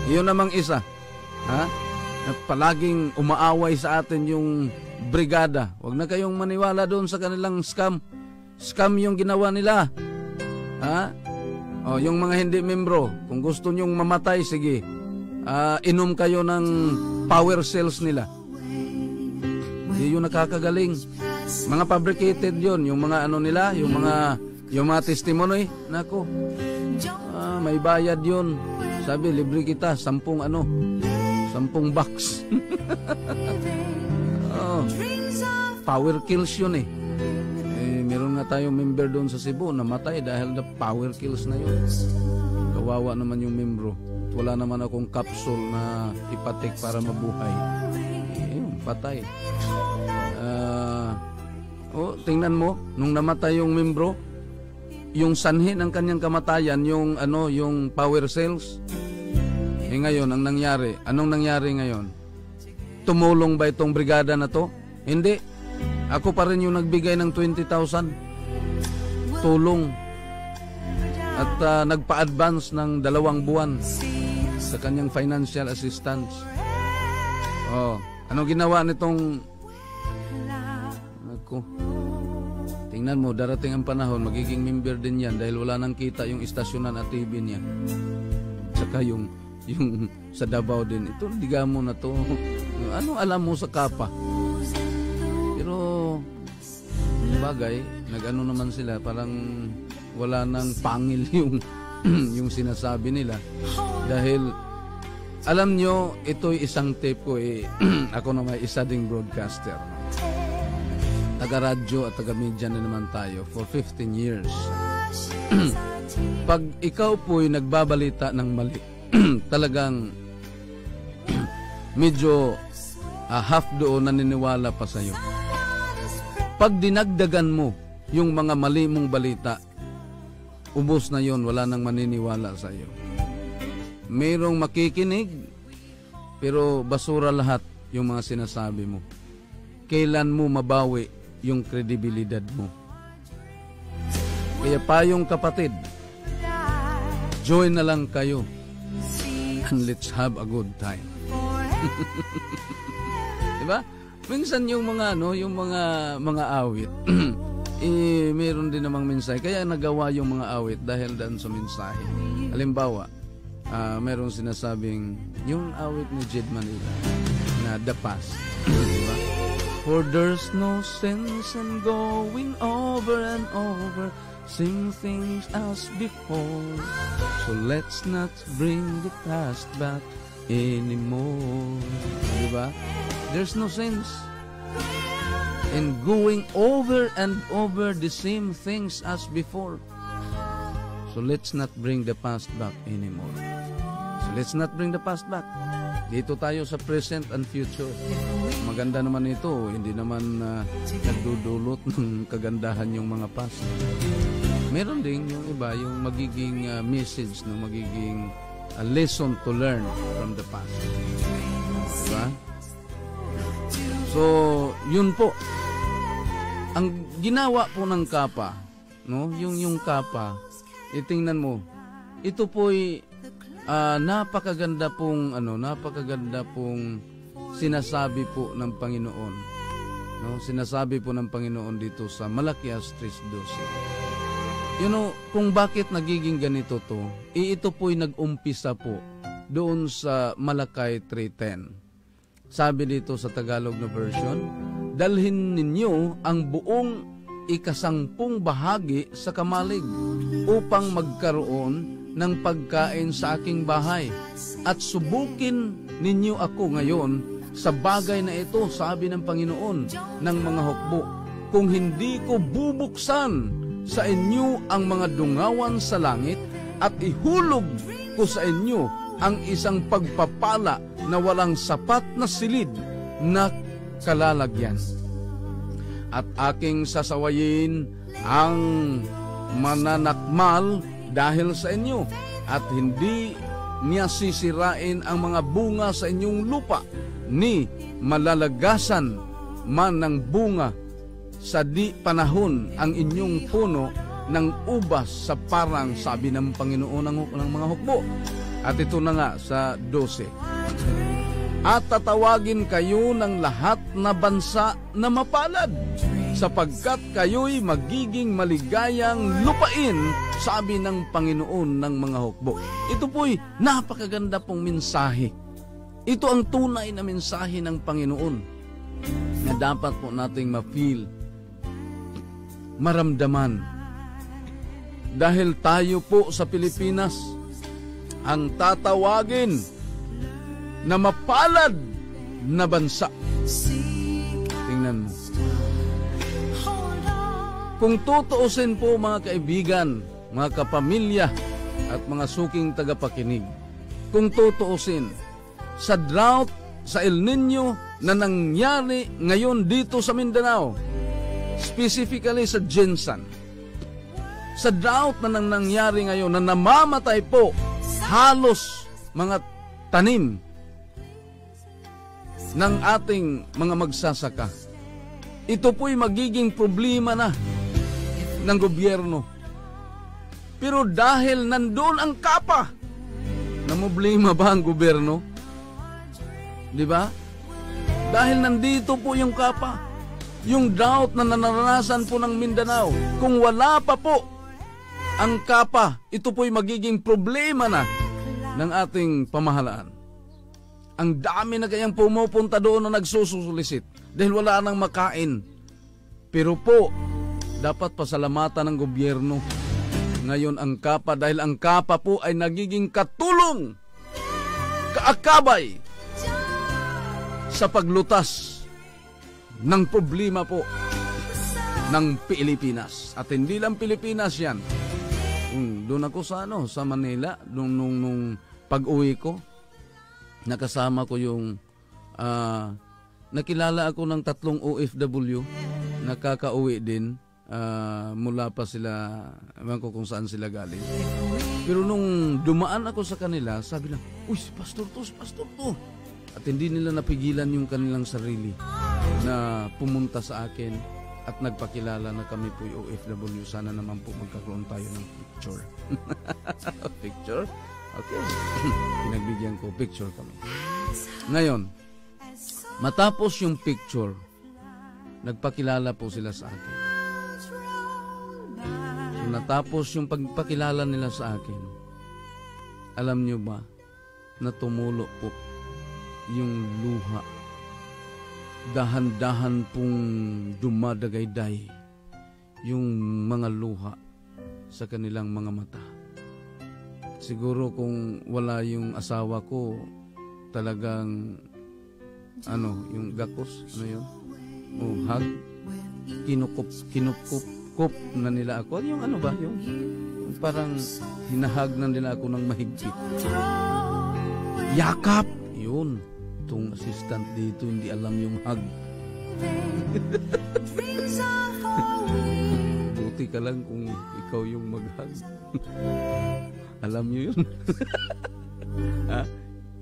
Iyon namang isa. Palaging umaaway sa atin yung brigada. Huwag na kayong maniwala doon sa kanilang scam. Scam yung ginawa nila. Yung mga hindi membro, kung gusto nyong mamatay, sige. Inom kayo ng power cells nila. Hindi yun nakakagaling. Mga fabricated yun, yung mga ano nila, yung mga testimony. Nako, may bayad yun. Sabi, libre kita, 10 box. Power kills yun eh. Meron nga tayong member doon sa Cebu, namatay dahil na power kills na yun. Kawawa naman yung membro. Wala naman akong capsule na ipatik para mabuhay. Patay. Tingnan mo, nung namatay yung membro, yung sanhi ng kanyang kamatayan, yung power cells. Ngayon, anong nangyari ngayon? Tumulong ba itong brigada na to? Hindi. Ako pa rin yung nagbigay ng 20,000 tulong at nagpa-advance ng 2 buwan sa kanyang financial assistance. Anong ginawa nitong tingnan mo, darating ang panahon, magiging member din yan dahil wala nang kita yung istasyonan at TV niya. Saka yung sa Davao din. Ito, digamo na to. Ano alam mo sa kapa? Pero bagay, nag-ano naman sila, parang wala nang pangil yung yung sinasabi nila. Dahil alam nyo, ito'y isang tape ko ako naman isa ding broadcaster. Taga-radyo at taga-media na naman tayo for 15 years. Pag ikaw po'y nagbabalita ng mali, talagang medyo half doon naniniwala pa sa'yo. Pag dinagdagan mo yung mga mali mong balita, ubos na yon, wala nang maniniwala sa iyo. Mayroong makikinig, pero basura lahat yung mga sinasabi mo. Kailan mo mabawi yung kredibilidad mo? Kaya payong kapatid, join na lang kayo and let's have a good time. Diba? Minsan yung mga mga awit meron din namang mensahe. Kaya nagawa yung mga awit dahil daan sa mensahe. Halimbawa, meron sinasabing yung awit ni Jed Manila na The Past. Diba? For there's no sense in going over and over same things as before. So let's not bring the past back anymore. Diba? There's no sense in going over and over the same things as before. So let's not bring the past back anymore. So let's not bring the past back. Dito tayo sa present and future. Maganda naman ito, hindi naman nagdudulot ng kagandahan yung mga past. Meron din yung iba, yung magiging message, no, magiging lesson to learn from the past. Diba? So, yun po. Ang ginawa po ng Kapa, no, yung Kapa, itingnan mo, ito po'y napakaganda pong sinasabi po ng Panginoon. No, sinasabi po ng Panginoon dito sa Malakias 3:12. You know, kung bakit nagiging ganito to, ito po'y nag-umpisa po doon sa Malakay 3:10. Sabi dito sa Tagalog na version, dalhin ninyo ang buong ika-10 bahagi sa kamalig upang magkaroon ng pagkain sa aking bahay. At subukin ninyo ako ngayon sa bagay na ito, sabi ng Panginoon ng mga hukbo, kung hindi ko bubuksan sa inyo ang mga dungawan sa langit at ihulog ko sa inyo ang isang pagpapala na walang sapat na silid na kalalagyan. At aking sasawayin ang mananakmal dahil sa inyo, at hindi niya sisirain ang mga bunga sa inyong lupa, ni malalagasan man ng bunga sa di panahon ang inyong puno ng ubas sa parang, sabi ng Panginoon ng mga hukbo. At ito na nga sa 12. At tatawagin kayo ng lahat na bansa na mapalad, sapagkat kayo'y magiging maligayang lupain, sabi ng Panginoon ng mga hukbo. Ito po'y napakaganda pong mensahe. Ito ang tunay na mensahe ng Panginoon na dapat po nating ma-feel, maramdaman. Dahil tayo po sa Pilipinas ang tatawagin na mapalad na bansa. Tingnan mo. Kung tutuusin po mga kaibigan, mga kapamilya at mga suking tagapakinig, kung tutuusin sa drought, sa El Nino na nangyari ngayon dito sa Mindanao, specifically sa Jensan, sa drought na nangyari ngayon na namamatay po halos mga tanim ng ating mga magsasaka, ito po'y magiging problema na ng gobyerno. Pero dahil nandun ang Kapa, namumblema ba ang gobyerno? Di ba? Dahil nandito po yung Kapa, yung drought na naranasan po ng Mindanao, kung wala pa po ang Kapa, ito po'y magiging problema na ng ating pamahalaan. Ang dami na kayang pumupunta doon na nagsusulisit dahil wala nang makain. Pero po, dapat pasalamatan ng gobyerno ngayon ang KAPA dahil ang KAPA po ay nagiging katulong, kaakabay sa paglutas ng problema po ng Pilipinas. At hindi lang Pilipinas yan. Doon ako sa Manila, nung pag-uwi ko, nakasama ko yung nakilala ako ng 3 OFW, nakakauwi din mula pa sila, ewan ko kung saan sila galing. Pero nung dumaan ako sa kanila, sabi lang, uy, si pastor to. At hindi nila napigilan yung kanilang sarili na pumunta sa akin at nagpakilala na kami po yung OFW. Sana naman po magkakaroon tayo ng picture. Picture? Okay. Pinagbigyan ko, picture kami. Ngayon, matapos yung picture, nagpakilala po sila sa akin. So, natapos yung pagpakilala nila sa akin, alam nyo ba, na tumulo po yung luha. Dahan-dahan pong dumadagayday yung mga luha sa kanilang mga mata. Siguro kung wala yung asawa ko, talagang yung gakos, yun? Hug, kinukup na nila ako. Yung yung parang hinahag na nila ako ng mahigpit. Yakap! Yun. Itong assistant dito, hindi alam yung hug. Buti ka lang kung ikaw yung mag-hug. Alam nyo yun? Ha?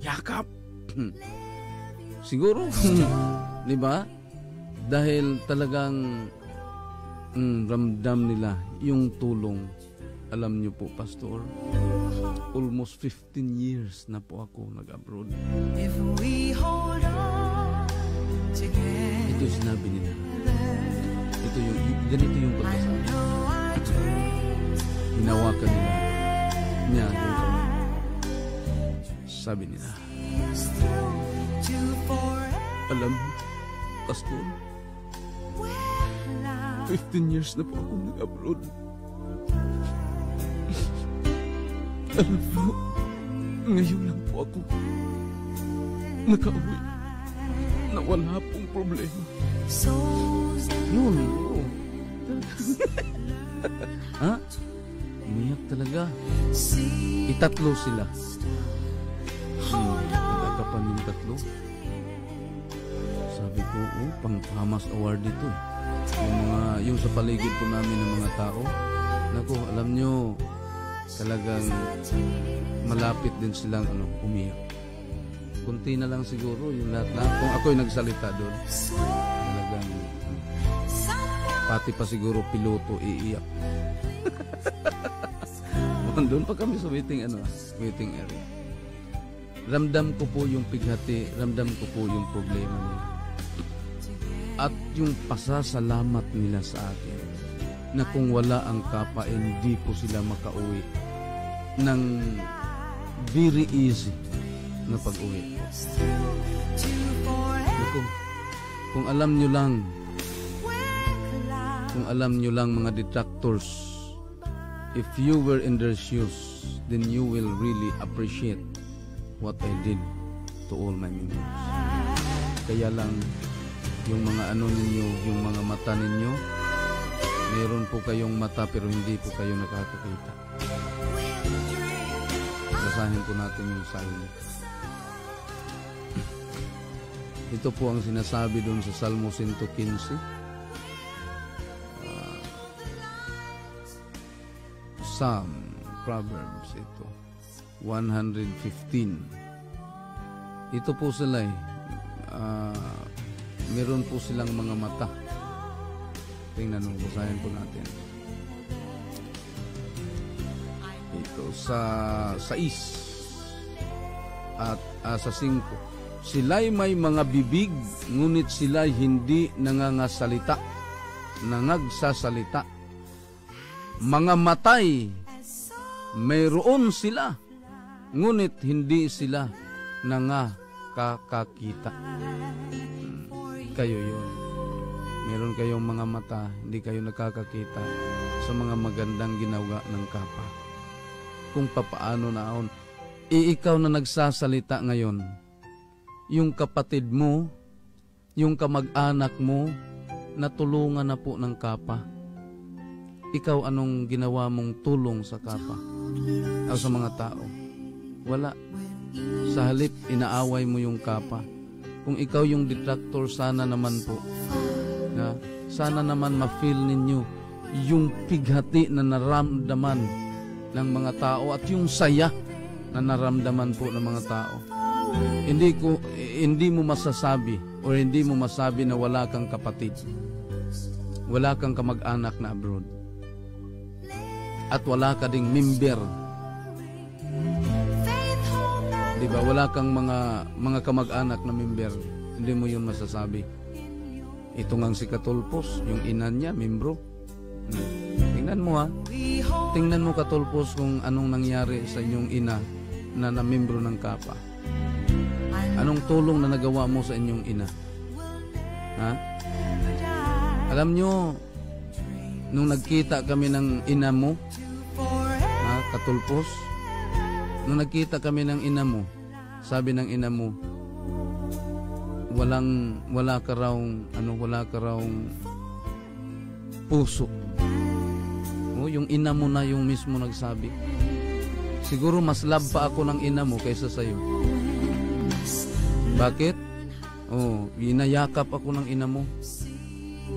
Yakap! Siguro, di ba? Dahil talagang ramdam nila yung tulong. Alam nyo po, Pastor, almost 15 years na po ako nag-abroad. Ito yung sinabi nila. Ganito yung pagkasabi. Hinawakan nila niya yung kamay. Sabi nila, alam mo, Pastor, 15 years na po ako nag-abroad. Alam mo, ngayon lang po ako nakauwi na wala pong problema. Yun, oo. Ha? Umiyak talaga. Itatlo sila. Nagkakapan yung tatlo. Sabi ko, pang Hamas Award ito. Yung sa paligid po namin ng mga tao. Naku, alam nyo, talagang malapit din silang umiyak. Kunti na lang siguro yung lahat. Kung ako'y nagsalita doon, talagang pati pa siguro piloto iiyak. Doon pa kami sa waiting area. Ramdam ko po yung pighati, ramdam ko po yung problema nila. At yung pasasalamat nila sa akin na kung wala ang KAPA, hindi po sila makauwi ng very easy na pag-uwi. Kung alam nyo lang mga detractors, if you were in their shoes, then you will really appreciate what I did to all my members. Kaya lang, yung mga ninyo, yung mga mata ninyo, meron po kayong mata pero hindi po kayo nakakakita. Basahin po natin yung salmo. Ito po ang sinasabi doon sa Salmo 115. Psalm, Proverbs, ito. 115. Ito po sila meron po silang mga mata. Tingnan mo, basahin po natin. Ito sa 6 at sa 5. Sila'y may mga bibig, ngunit sila'y hindi nagsasalita. Mga matay, mayroon sila, ngunit hindi sila nakakakita. Kayo yun. Meron kayong mga mata, hindi kayo nakakakita sa mga magandang ginawa ng Kapa. Kung papaano naon. Ikaw na nagsasalita ngayon, yung kapatid mo, yung kamag-anak mo, natulungan na po ng Kapa. Ikaw, anong ginawa mong tulong sa Kapa? O sa mga tao? Wala. Sa halip, inaaway mo yung Kapa. Kung ikaw yung detractor, sana naman po, sana naman ma-feel ninyo yung pighati na naramdaman ng mga tao at yung saya na naramdaman po ng mga tao. Hindi mo masasabi o hindi mo masabi na wala kang kapatid. Wala kang kamag-anak na abroad. At wala ka ding member. Diba? Wala kang mga kamag-anak na member. Hindi mo yun masasabi. Ito ngang si Katulpos, yung ina niya, membro. Tingnan mo ha. Tingnan mo Katulpos kung anong nangyari sa inyong ina na membro ng Kapa. Anong tulong na nagawa mo sa inyong ina? Ha? Alam nyo, nung nagkita kami ng ina mo, Katulpos, nung nagkita kami ng ina mo, sabi ng ina mo, wala ka raw puso. Yung ina mo na yung mismo nagsabi. Siguro mas love pa ako ng ina mo kaysa sa'yo. Bakit? Inayakap ako ng ina mo.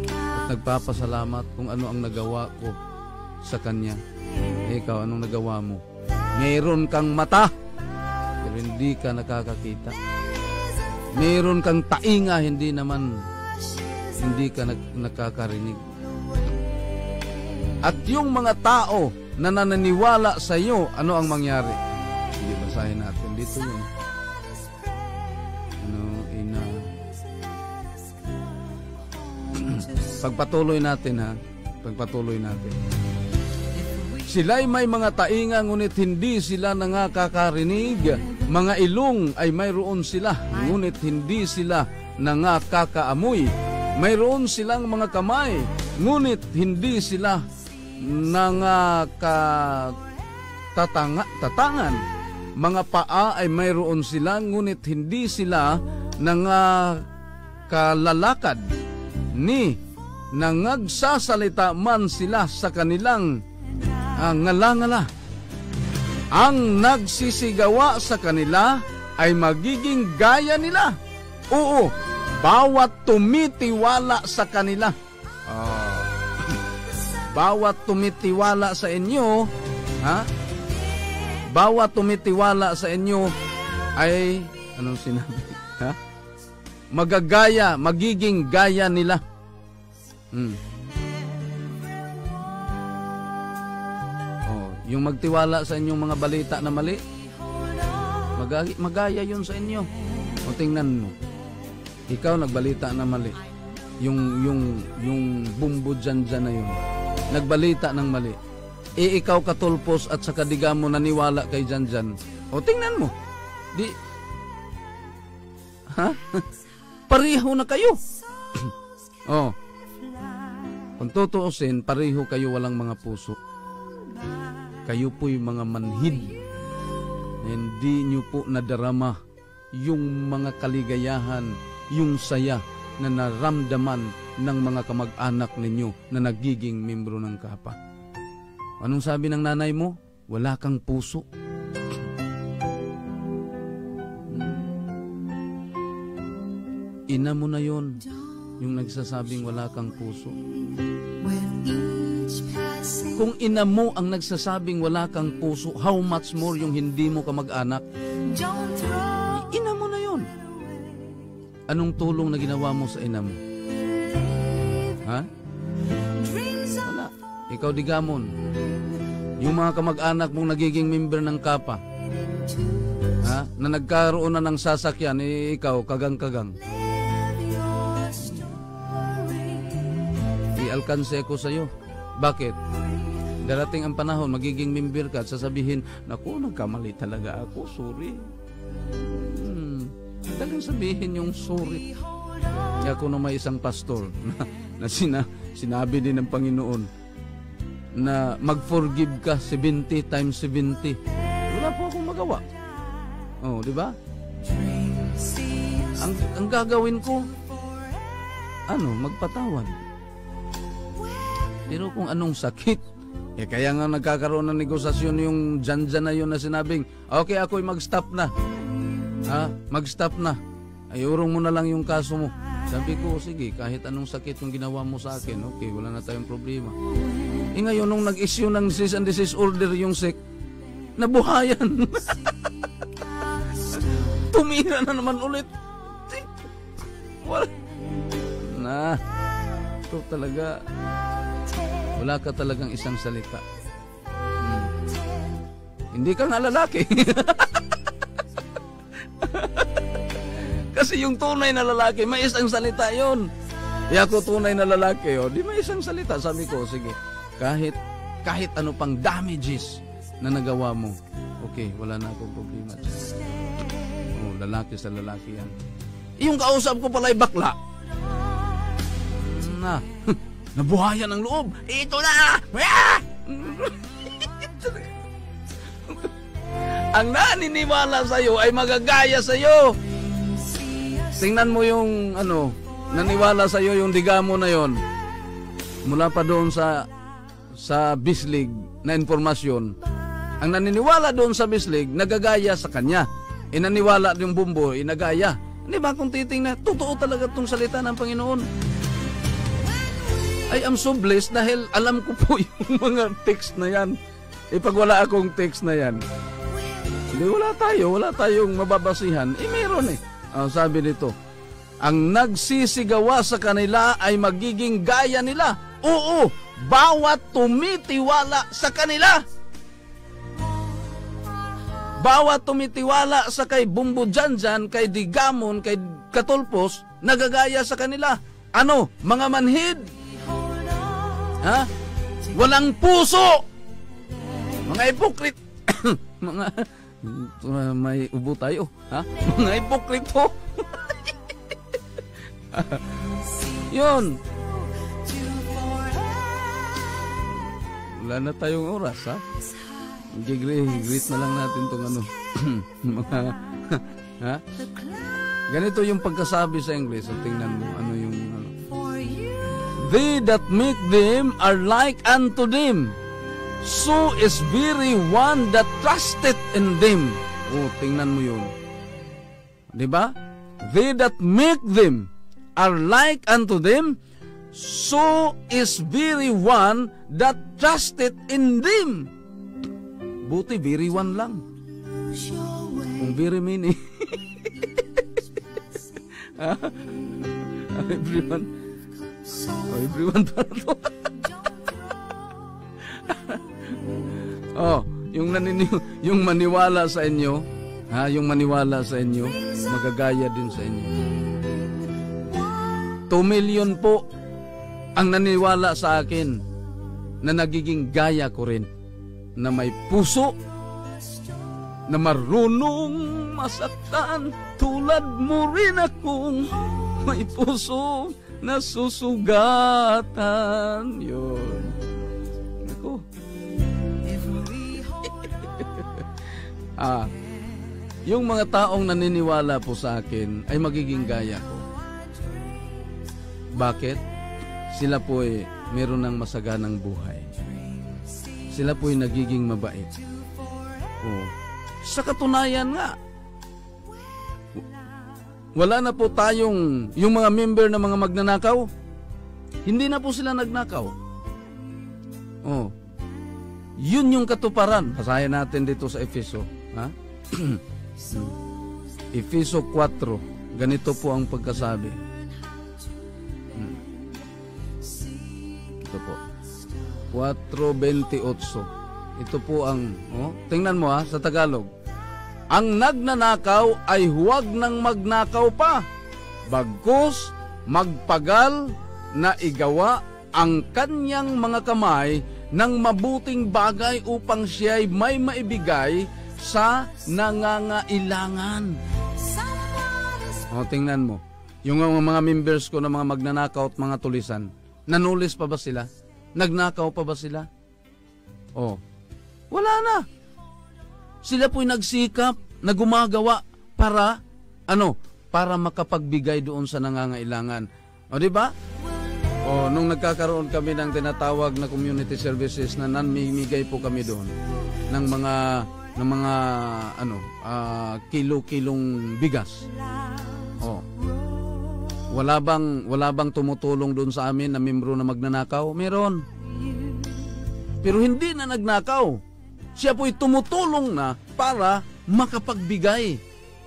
At nagpapasalamat kung ano ang nagawa ko sa kanya. Ikaw, anong nagawa mo? Meron kang mata, pero hindi ka nakakakita. Meron kang tainga, hindi ka nakakarinig. At yung mga tao na nananiwala sa iyo, ano ang mangyari? Hindi, basahin natin dito yun. Pagpatuloy natin ha. Pagpatuloy natin. Sila'y may mga tainga, ngunit hindi sila nangakakarinig. Mga ilong ay mayroon sila, ngunit hindi sila nangakakaamoy. Mayroon silang mga kamay, ngunit hindi sila nangakatatangan. Mga paa ay mayroon sila, ngunit hindi sila nangakalalakad. Ni nangagsasalita man sila sa kanilang ngala-ngala. Ang nagsisigawa sa kanila ay magiging gaya nila. Oo, bawat tumitiwala sa kanila. Bawat tumitiwala sa inyo, bawat tumitiwala sa inyo ay, anong sinabi? Magiging gaya nila. Yung magtiwala sa inyong mga balita na mali, magaya yun sa inyo. O tingnan mo, ikaw nagbalita na mali, yung bumbo dyan na yun, nagbalita ng mali, ikaw Katulpos at sa kadiga mo naniwala kay dyan. O tingnan mo, pareho na kayo. Kung tutuusin, pareho kayo walang mga puso. Kayo po'y mga manhid. Hindi nyo po nadarama yung mga kaligayahan, yung saya na naramdaman ng mga kamag-anak ninyo na nagiging membro ng Kapa. Anong sabi ng nanay mo? Wala kang puso. Ina mo na yon, yung nagsasabing wala kang puso. Kung ina mo ang nagsasabing wala kang puso, how much more yung hindi mo kamag-anak? Ina mo na yon. Anong tulong na ginawa mo sa ina mo? Ha? Wala. Ikaw digamon. Yung mga kamag-anak mong nagiging member ng Kapa, na nagkaroon na ng sasakyan, ikaw kagang-kagang. Alkanse ko sa iyo. Bakit? Darating ang panahon, magiging member ka at sasabihin, naku, nagkamali talaga ako, sorry. Talagang sabihin yung sorry. Kaya ako may isang pastor na sinabi din ng Panginoon na mag-forgive ka 70 times 70. Wala po akong magawa. Oh, di ba? Ang gagawin ko, magpatawad. Pero kung anong sakit, kaya nga nagkakaroon ng negosasyon yung dyan na yun na sinabing, okay, ako'y mag-stop na. Mag-stop na. Ayurong mo na lang yung kaso mo. Sabi ko, sige, kahit anong sakit yung ginawa mo sa akin, okay, wala na tayong problema. Ngayon, nung nag-issue ng cease and desist order yung SEC, nabuhayan. Tumira na naman ulit. Wala. Ito talaga, wala ka talagang isang salita. Hindi ka nga lalaki. Kasi yung tunay na lalaki, may isang salita yun. Ako tunay na lalaki, di may isang salita. Sabi ko, sige, kahit ano pang damages na nagawa mo, okay, wala na akong problema. Lalaki sa lalaki yan. Yung kausap ko pala'y bakla. Nabuhayan ang loob. Ito na! Ang naniniwala sa'yo ay magagaya sa'yo. Tingnan mo yung naniwala sa'yo yung digamo na yon. Mula pa doon sa Bislig na informasyon. Ang naniniwala doon sa Bislig, nagagaya sa kanya. Naniwala yung bumbo, inagaya. Hindi ba kung titingnan, totoo talaga itong salita ng Panginoon. I am so blessed dahil alam ko po yung mga text na yan. Pag wala akong text na yan, hindi, wala tayong mababasihan. Meron sabi nito, ang nagsisigawa sa kanila ay magiging gaya nila. Oo, bawat tumitiwala sa kanila. Bawat tumitiwala sa kay Bumbo Janjan, kay Digamon, kay Katulpos, nagagaya sa kanila. Mga manhid? Walang puso! Mga hipokrit! May ubo tayo. Mga hipokrito! Yun. Wala na tayong oras, Greet na lang natin itong mga, ganito yung pagkasabi sa English. Tingnan mo, yung, they that make them are like unto them. So is very one that trusted in them. Tingnan mo yun. Diba? They that make them are like unto them. So is very one that trusted in them. Buti, very one lang. Kung very many. Everyone. Everyone para to. Yung maniwala sa inyo, yung maniwala sa inyo, magagaya din sa inyo. 2 million po ang naniwala sa akin na nagiging gaya ko rin. Na may puso, na marunong masaktan, tulad mo rin akong may puso na susugatan. Yun. Ako. Yung mga taong naniniwala po sa akin ay magiging gaya ko. Bakit? Sila po ay meron ng masaganang buhay. Sila po'y nagiging mabait. Sa katunayan nga, wala na po tayong, yung mga member na mga magnanakaw, hindi na po sila nagnakaw. Yun yung katuparan. Basahin natin dito sa Efeso. Efeso 4. Ganito po ang pagkasabi. Ito po. 4:28. Ito po ang, tingnan mo sa Tagalog. Ang nagnanakaw ay huwag nang magnakaw pa, bagkus magpagal na igawa ang kanyang mga kamay ng mabuting bagay upang siya'y may maibigay sa nangangailangan. Tingnan mo. Yung mga members ko na mga magnanakaw at mga tulisan, nanulis pa ba sila? Nagnakaw pa ba sila? Oh, wala na. Sila po'y nagsikap, na gumagawa para, para makapagbigay doon sa nangangailangan. O, di ba? O, nung nagkakaroon kami ng tinatawag na community services na nanmimigay po kami doon ng mga kilo-kilong bigas. O, wala bang tumutulong doon sa amin na membro na magnanakaw? Meron. Pero hindi na nagnakaw. Siya po'y tumutulong na para makapagbigay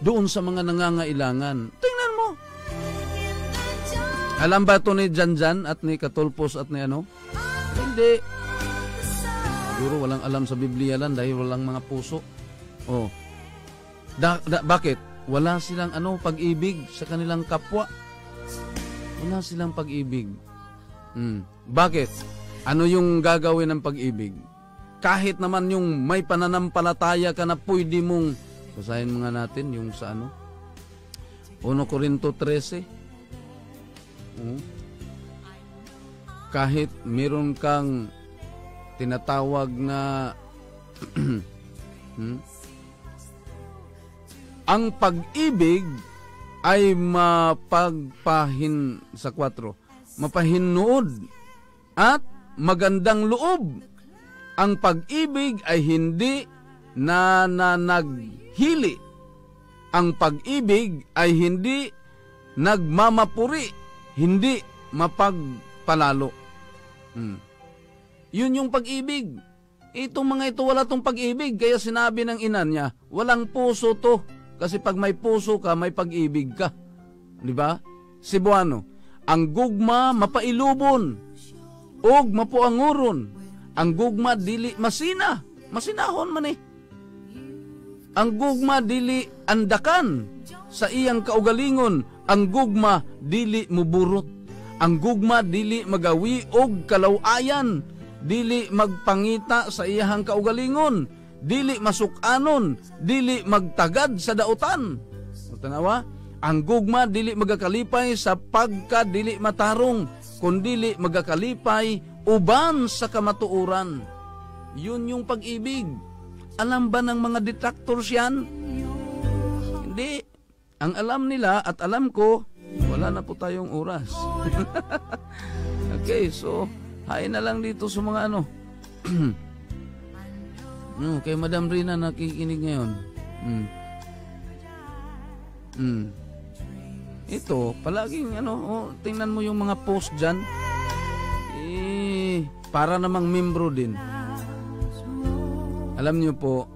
doon sa mga nangangailangan. Tingnan mo. Alam ba ito ni Janjan at ni Katulpos at ni Hindi. Siguro walang alam sa Biblia lang dahil walang mga puso. Oh. Bakit? Wala silang pag-ibig sa kanilang kapwa. Wala silang pag-ibig. Bakit? Ano yung gagawin ng pag-ibig? Kahit naman yung may pananampalataya ka na pwede mong, basahin mga natin yung sa 1 Corinto 13. Kahit meron kang tinatawag na ang pag-ibig ay mapahinood at magandang loob. Ang pag-ibig ay hindi naghili. Ang pag-ibig ay hindi nagmamapuri, hindi mapagpalalo. Yun yung pag-ibig. Itong mga ito wala tong pag-ibig. Kaya sinabi ng ina niya, walang puso to. Kasi pag may puso ka, may pag-ibig ka. Diba? Cebuano, ang gugma mapailubon, og mapuanguron. Ang gugma dili masina. Masinahon man eh. Ang gugma dili andakan sa iyang kaugalingon. Ang gugma dili muburot. Ang gugma dili magawi og kalawayan. Dili magpangita sa iyang kaugalingon. Dili masukanon. Dili magtagad sa dautan. O tanawa? Ang gugma dili magakalipay sa pagka dili matarong. Kundili magakalipay uban sa kamatuuran. Yun yung pag-ibig. Alam ba ng mga detractors yan? Hindi. Ang alam nila at alam ko, wala na po tayong oras. Okay, so, hain na lang dito sa mga kay Madam Rina nakikinig ngayon. Ito, palaging tingnan mo yung mga post dyan. Para namang membro din. Alam niyo po,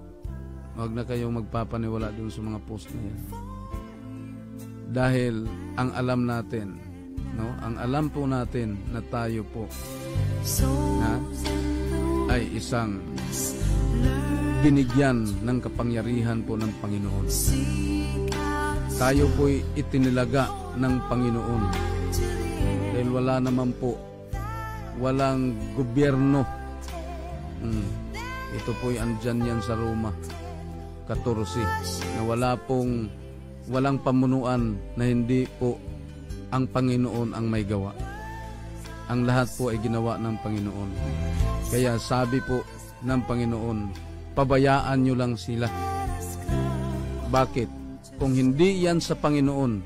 wag na kayong magpapaniwala dun sa mga post na yan. Dahil ang alam natin, ang alam po natin na tayo po ay isang binigyan ng kapangyarihan po ng Panginoon. Tayo po'y itinilaga ng Panginoon. Dahil wala naman po, walang gobyerno. Ito po'y andyan yan sa Roma 14 na walang pamunuan na hindi po ang Panginoon ang may gawa. Ang lahat po ay ginawa ng Panginoon. Kaya sabi po ng Panginoon, pabayaan nyo lang sila. Bakit? Kung hindi yan sa Panginoon,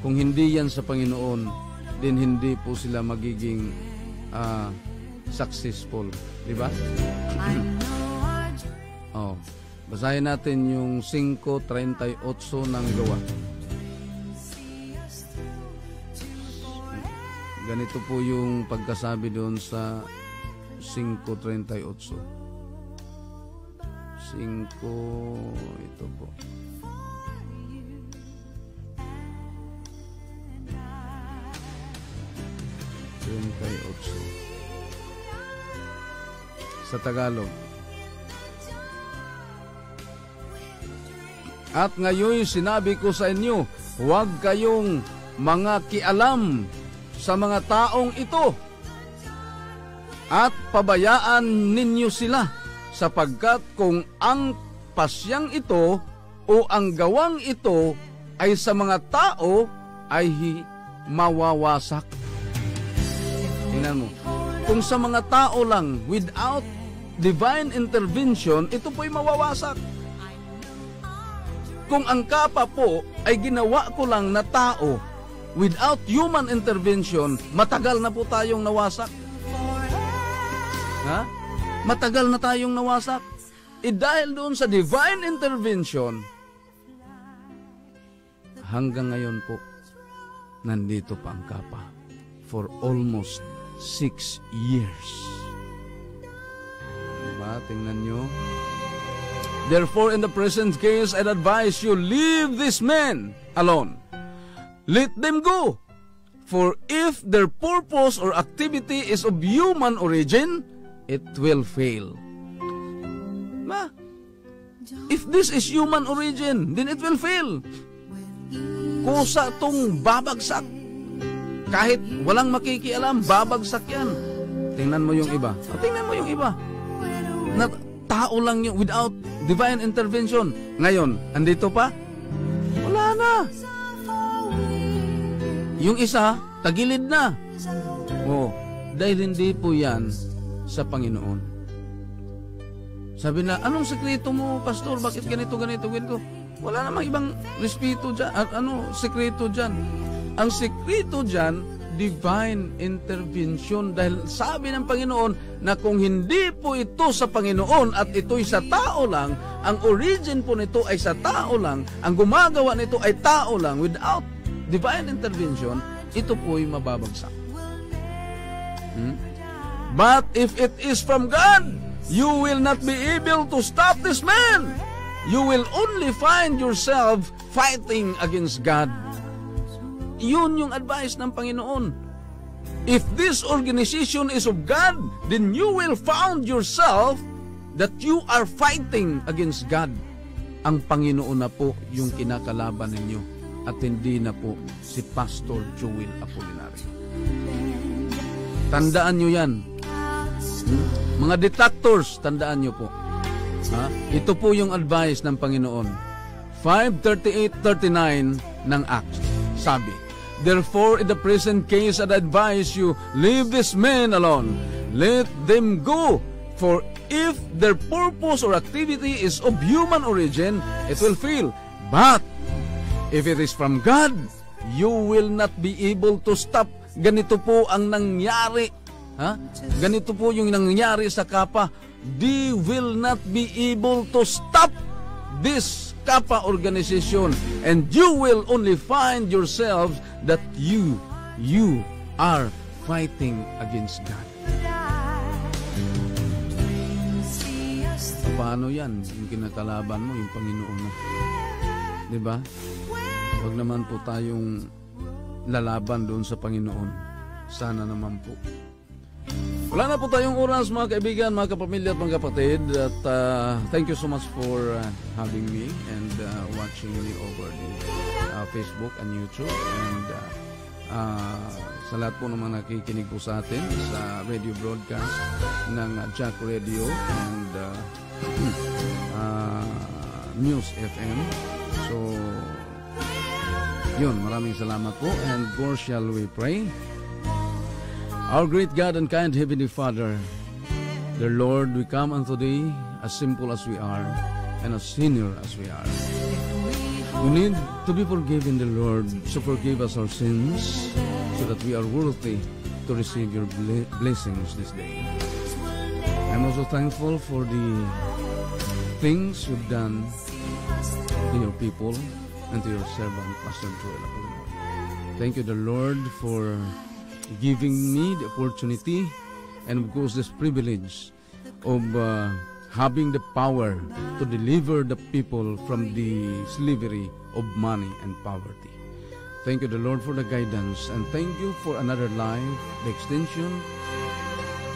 kung hindi yan sa Panginoon, din hindi po sila magiging successful. Diba? Basahin natin yung 5:38 ng Gawa. Ganito po yung pagkasabi doon sa 5:38. Ito po. Sa Tagalog. At ngayon sinabi ko sa inyo, huwag kayong mga kialam sa mga taong ito at pabayaan ninyo sila sapagkat kung ang pasyang ito o ang gawang ito ay sa mga tao ay mawawasak. Tingnan mo. Kung sa mga tao lang, without divine intervention, ito po'y mawawasak. Kung ang kapa po ay ginawa ko lang na tao, without human intervention, matagal na po tayong nawasak. Ha? Matagal na tayong nawasak. Dahil doon sa divine intervention, hanggang ngayon po, nandito pa ang kapa for almost 6 years. Diba? Tingnan nyo. Therefore, in the present case, I'd advise you, leave these men alone. Let them go. For if their purpose or activity is of human origin, it will fail. Diba? If this is human origin, then it will fail. Kusa tong babagsak. Kahit walang makikialam, babagsak yan. Tingnan mo yung iba. Tingnan mo yung iba. Na tao lang yung without divine intervention. Ngayon, andito pa? Wala na. Yung isa, tagilid na. Oh, dahil hindi po yan sa Panginoon. Sabi na, anong sekreto mo, pastor? Bakit ganito? Wala namang ibang respeto dyan. Sekreto dyan? Ang sekreto dyan, divine intervention. Dahil sabi ng Panginoon na kung hindi po ito sa Panginoon at ito'y sa tao lang, ang origin po nito ay sa tao lang, ang gumagawa nito ay tao lang, without divine intervention, ito po'y mababagsak. But if it is from God, you will not be able to stop this man. You will only find yourself fighting against God. Yun yung advice ng Panginoon. If this organization is of God, then you will find yourself that you are fighting against God. Ang Panginoon na po yung kinakalaban ninyo at hindi na po si Pastor Joel Apolinario. Tandaan nyo yan. Mga detractors, tandaan nyo po. Ito po yung advice ng Panginoon. 5:38-39 ng Acts. Sabi, therefore, in the present case, I'd advise you, leave these men alone. Let them go. For if their purpose or activity is of human origin, it will fail. But if it is from God, you will not be able to stop. Ganito po ang nangyari. Ganito po yung nangyari sa Kapa. They will not be able to stop this Kapa organization, and you will only find yourselves that you are fighting against God. Paano yan? Yung kinakalaban mo, yung Panginoon mo. Diba? Huwag naman po tayong lalaban doon sa Panginoon. Sana naman po. Wala na po tayong oras, mga kaibigan, mga kapamilya at mga kapatid. At thank you so much for having me and watching me over the Facebook and YouTube. And sa lahat po naman nakikinig po sa atin sa radio broadcast ng Jack Radio and News FM. So, yun, maraming salamat po. And for shall we pray? Our great God and kind Heavenly Father, dear Lord, we come unto Thee as simple as we are and as sinner as we are. We need to be forgiven, dear Lord, so forgive us our sins so that we are worthy to receive your blessings this day. I'm also thankful for the things you've done to your people and to your servant, Pastor Joel Apolinario. Thank you, dear Lord, for giving me the opportunity and of course this privilege of having the power to deliver the people from the slavery of money and poverty. Thank you, the Lord, for the guidance, and thank you for another life, the extension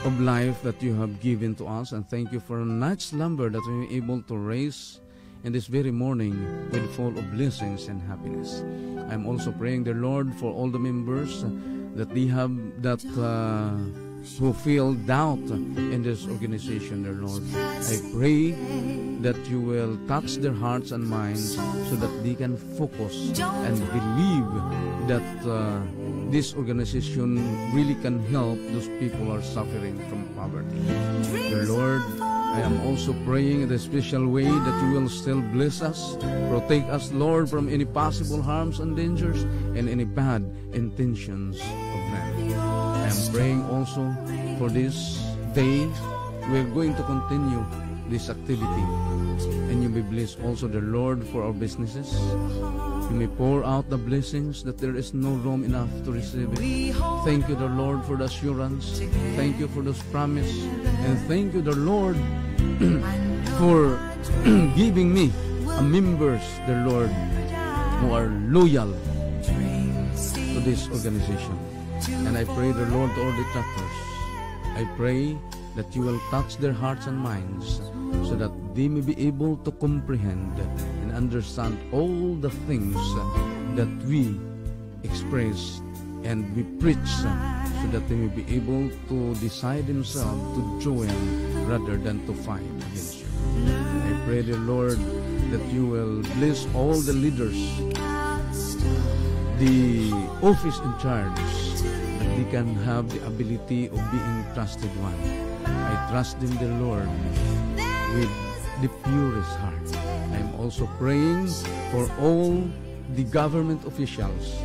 of life that you have given to us, and thank you for a night's slumber that we were able to raise in this very morning with full of blessings and happiness. I'm also praying, dear Lord, for all the members that they have that who feel doubt in this organization, dear Lord. I pray that you will touch their hearts and minds so that they can focus and believe that this organization really can help those people who are suffering from poverty. Dear Lord, I am also praying in a special way that you will still bless us, protect us, Lord, from any possible harms and dangers and any bad intentions of man. I am praying also for this day. We're going to continue this activity, and you may bless also the Lord for our businesses. You may pour out the blessings that there is no room enough to receive it. Thank you, the Lord, for the assurance. Thank you for this promise, and thank you, the Lord, for giving me a members, the Lord, who are loyal to this organization. And I pray, the Lord, to all detractors, I pray that you will touch their hearts and minds so that they may be able to comprehend and understand all the things that we express and we preach, so that they may be able to decide themselves to join rather than to fight against you. I pray, the Lord, that you will bless all the leaders, the office in charge, that they can have the ability of being trusted one. I trust in the Lord with the purest heart. I am also praying for all the government officials.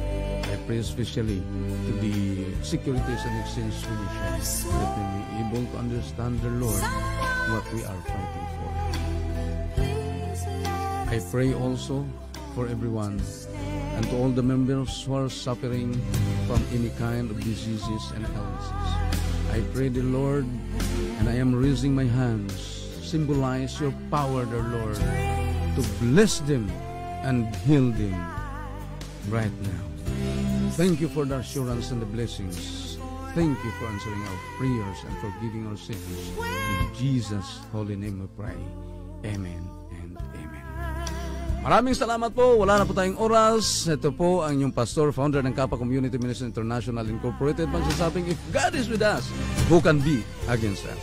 I pray especially to the Securities and Exchange Commission, that they may be able to understand, the Lord, what we are fighting for. I pray also for everyone and to all the members who are suffering from any kind of diseases and illnesses. I pray, the Lord, and I am raising my hands, symbolize your power, dear Lord, to bless them and heal them right now. Thank you for the assurance and the blessings. Thank you for answering our prayers and forgiving our sins. In Jesus' holy name we pray. Amen and amen. Maraming salamat po. Wala na po tayong oras. Ito po ang inyong pastor, founder ng Kappa Community Ministry International Incorporated, magsasabing, if God is with us, who can be against us?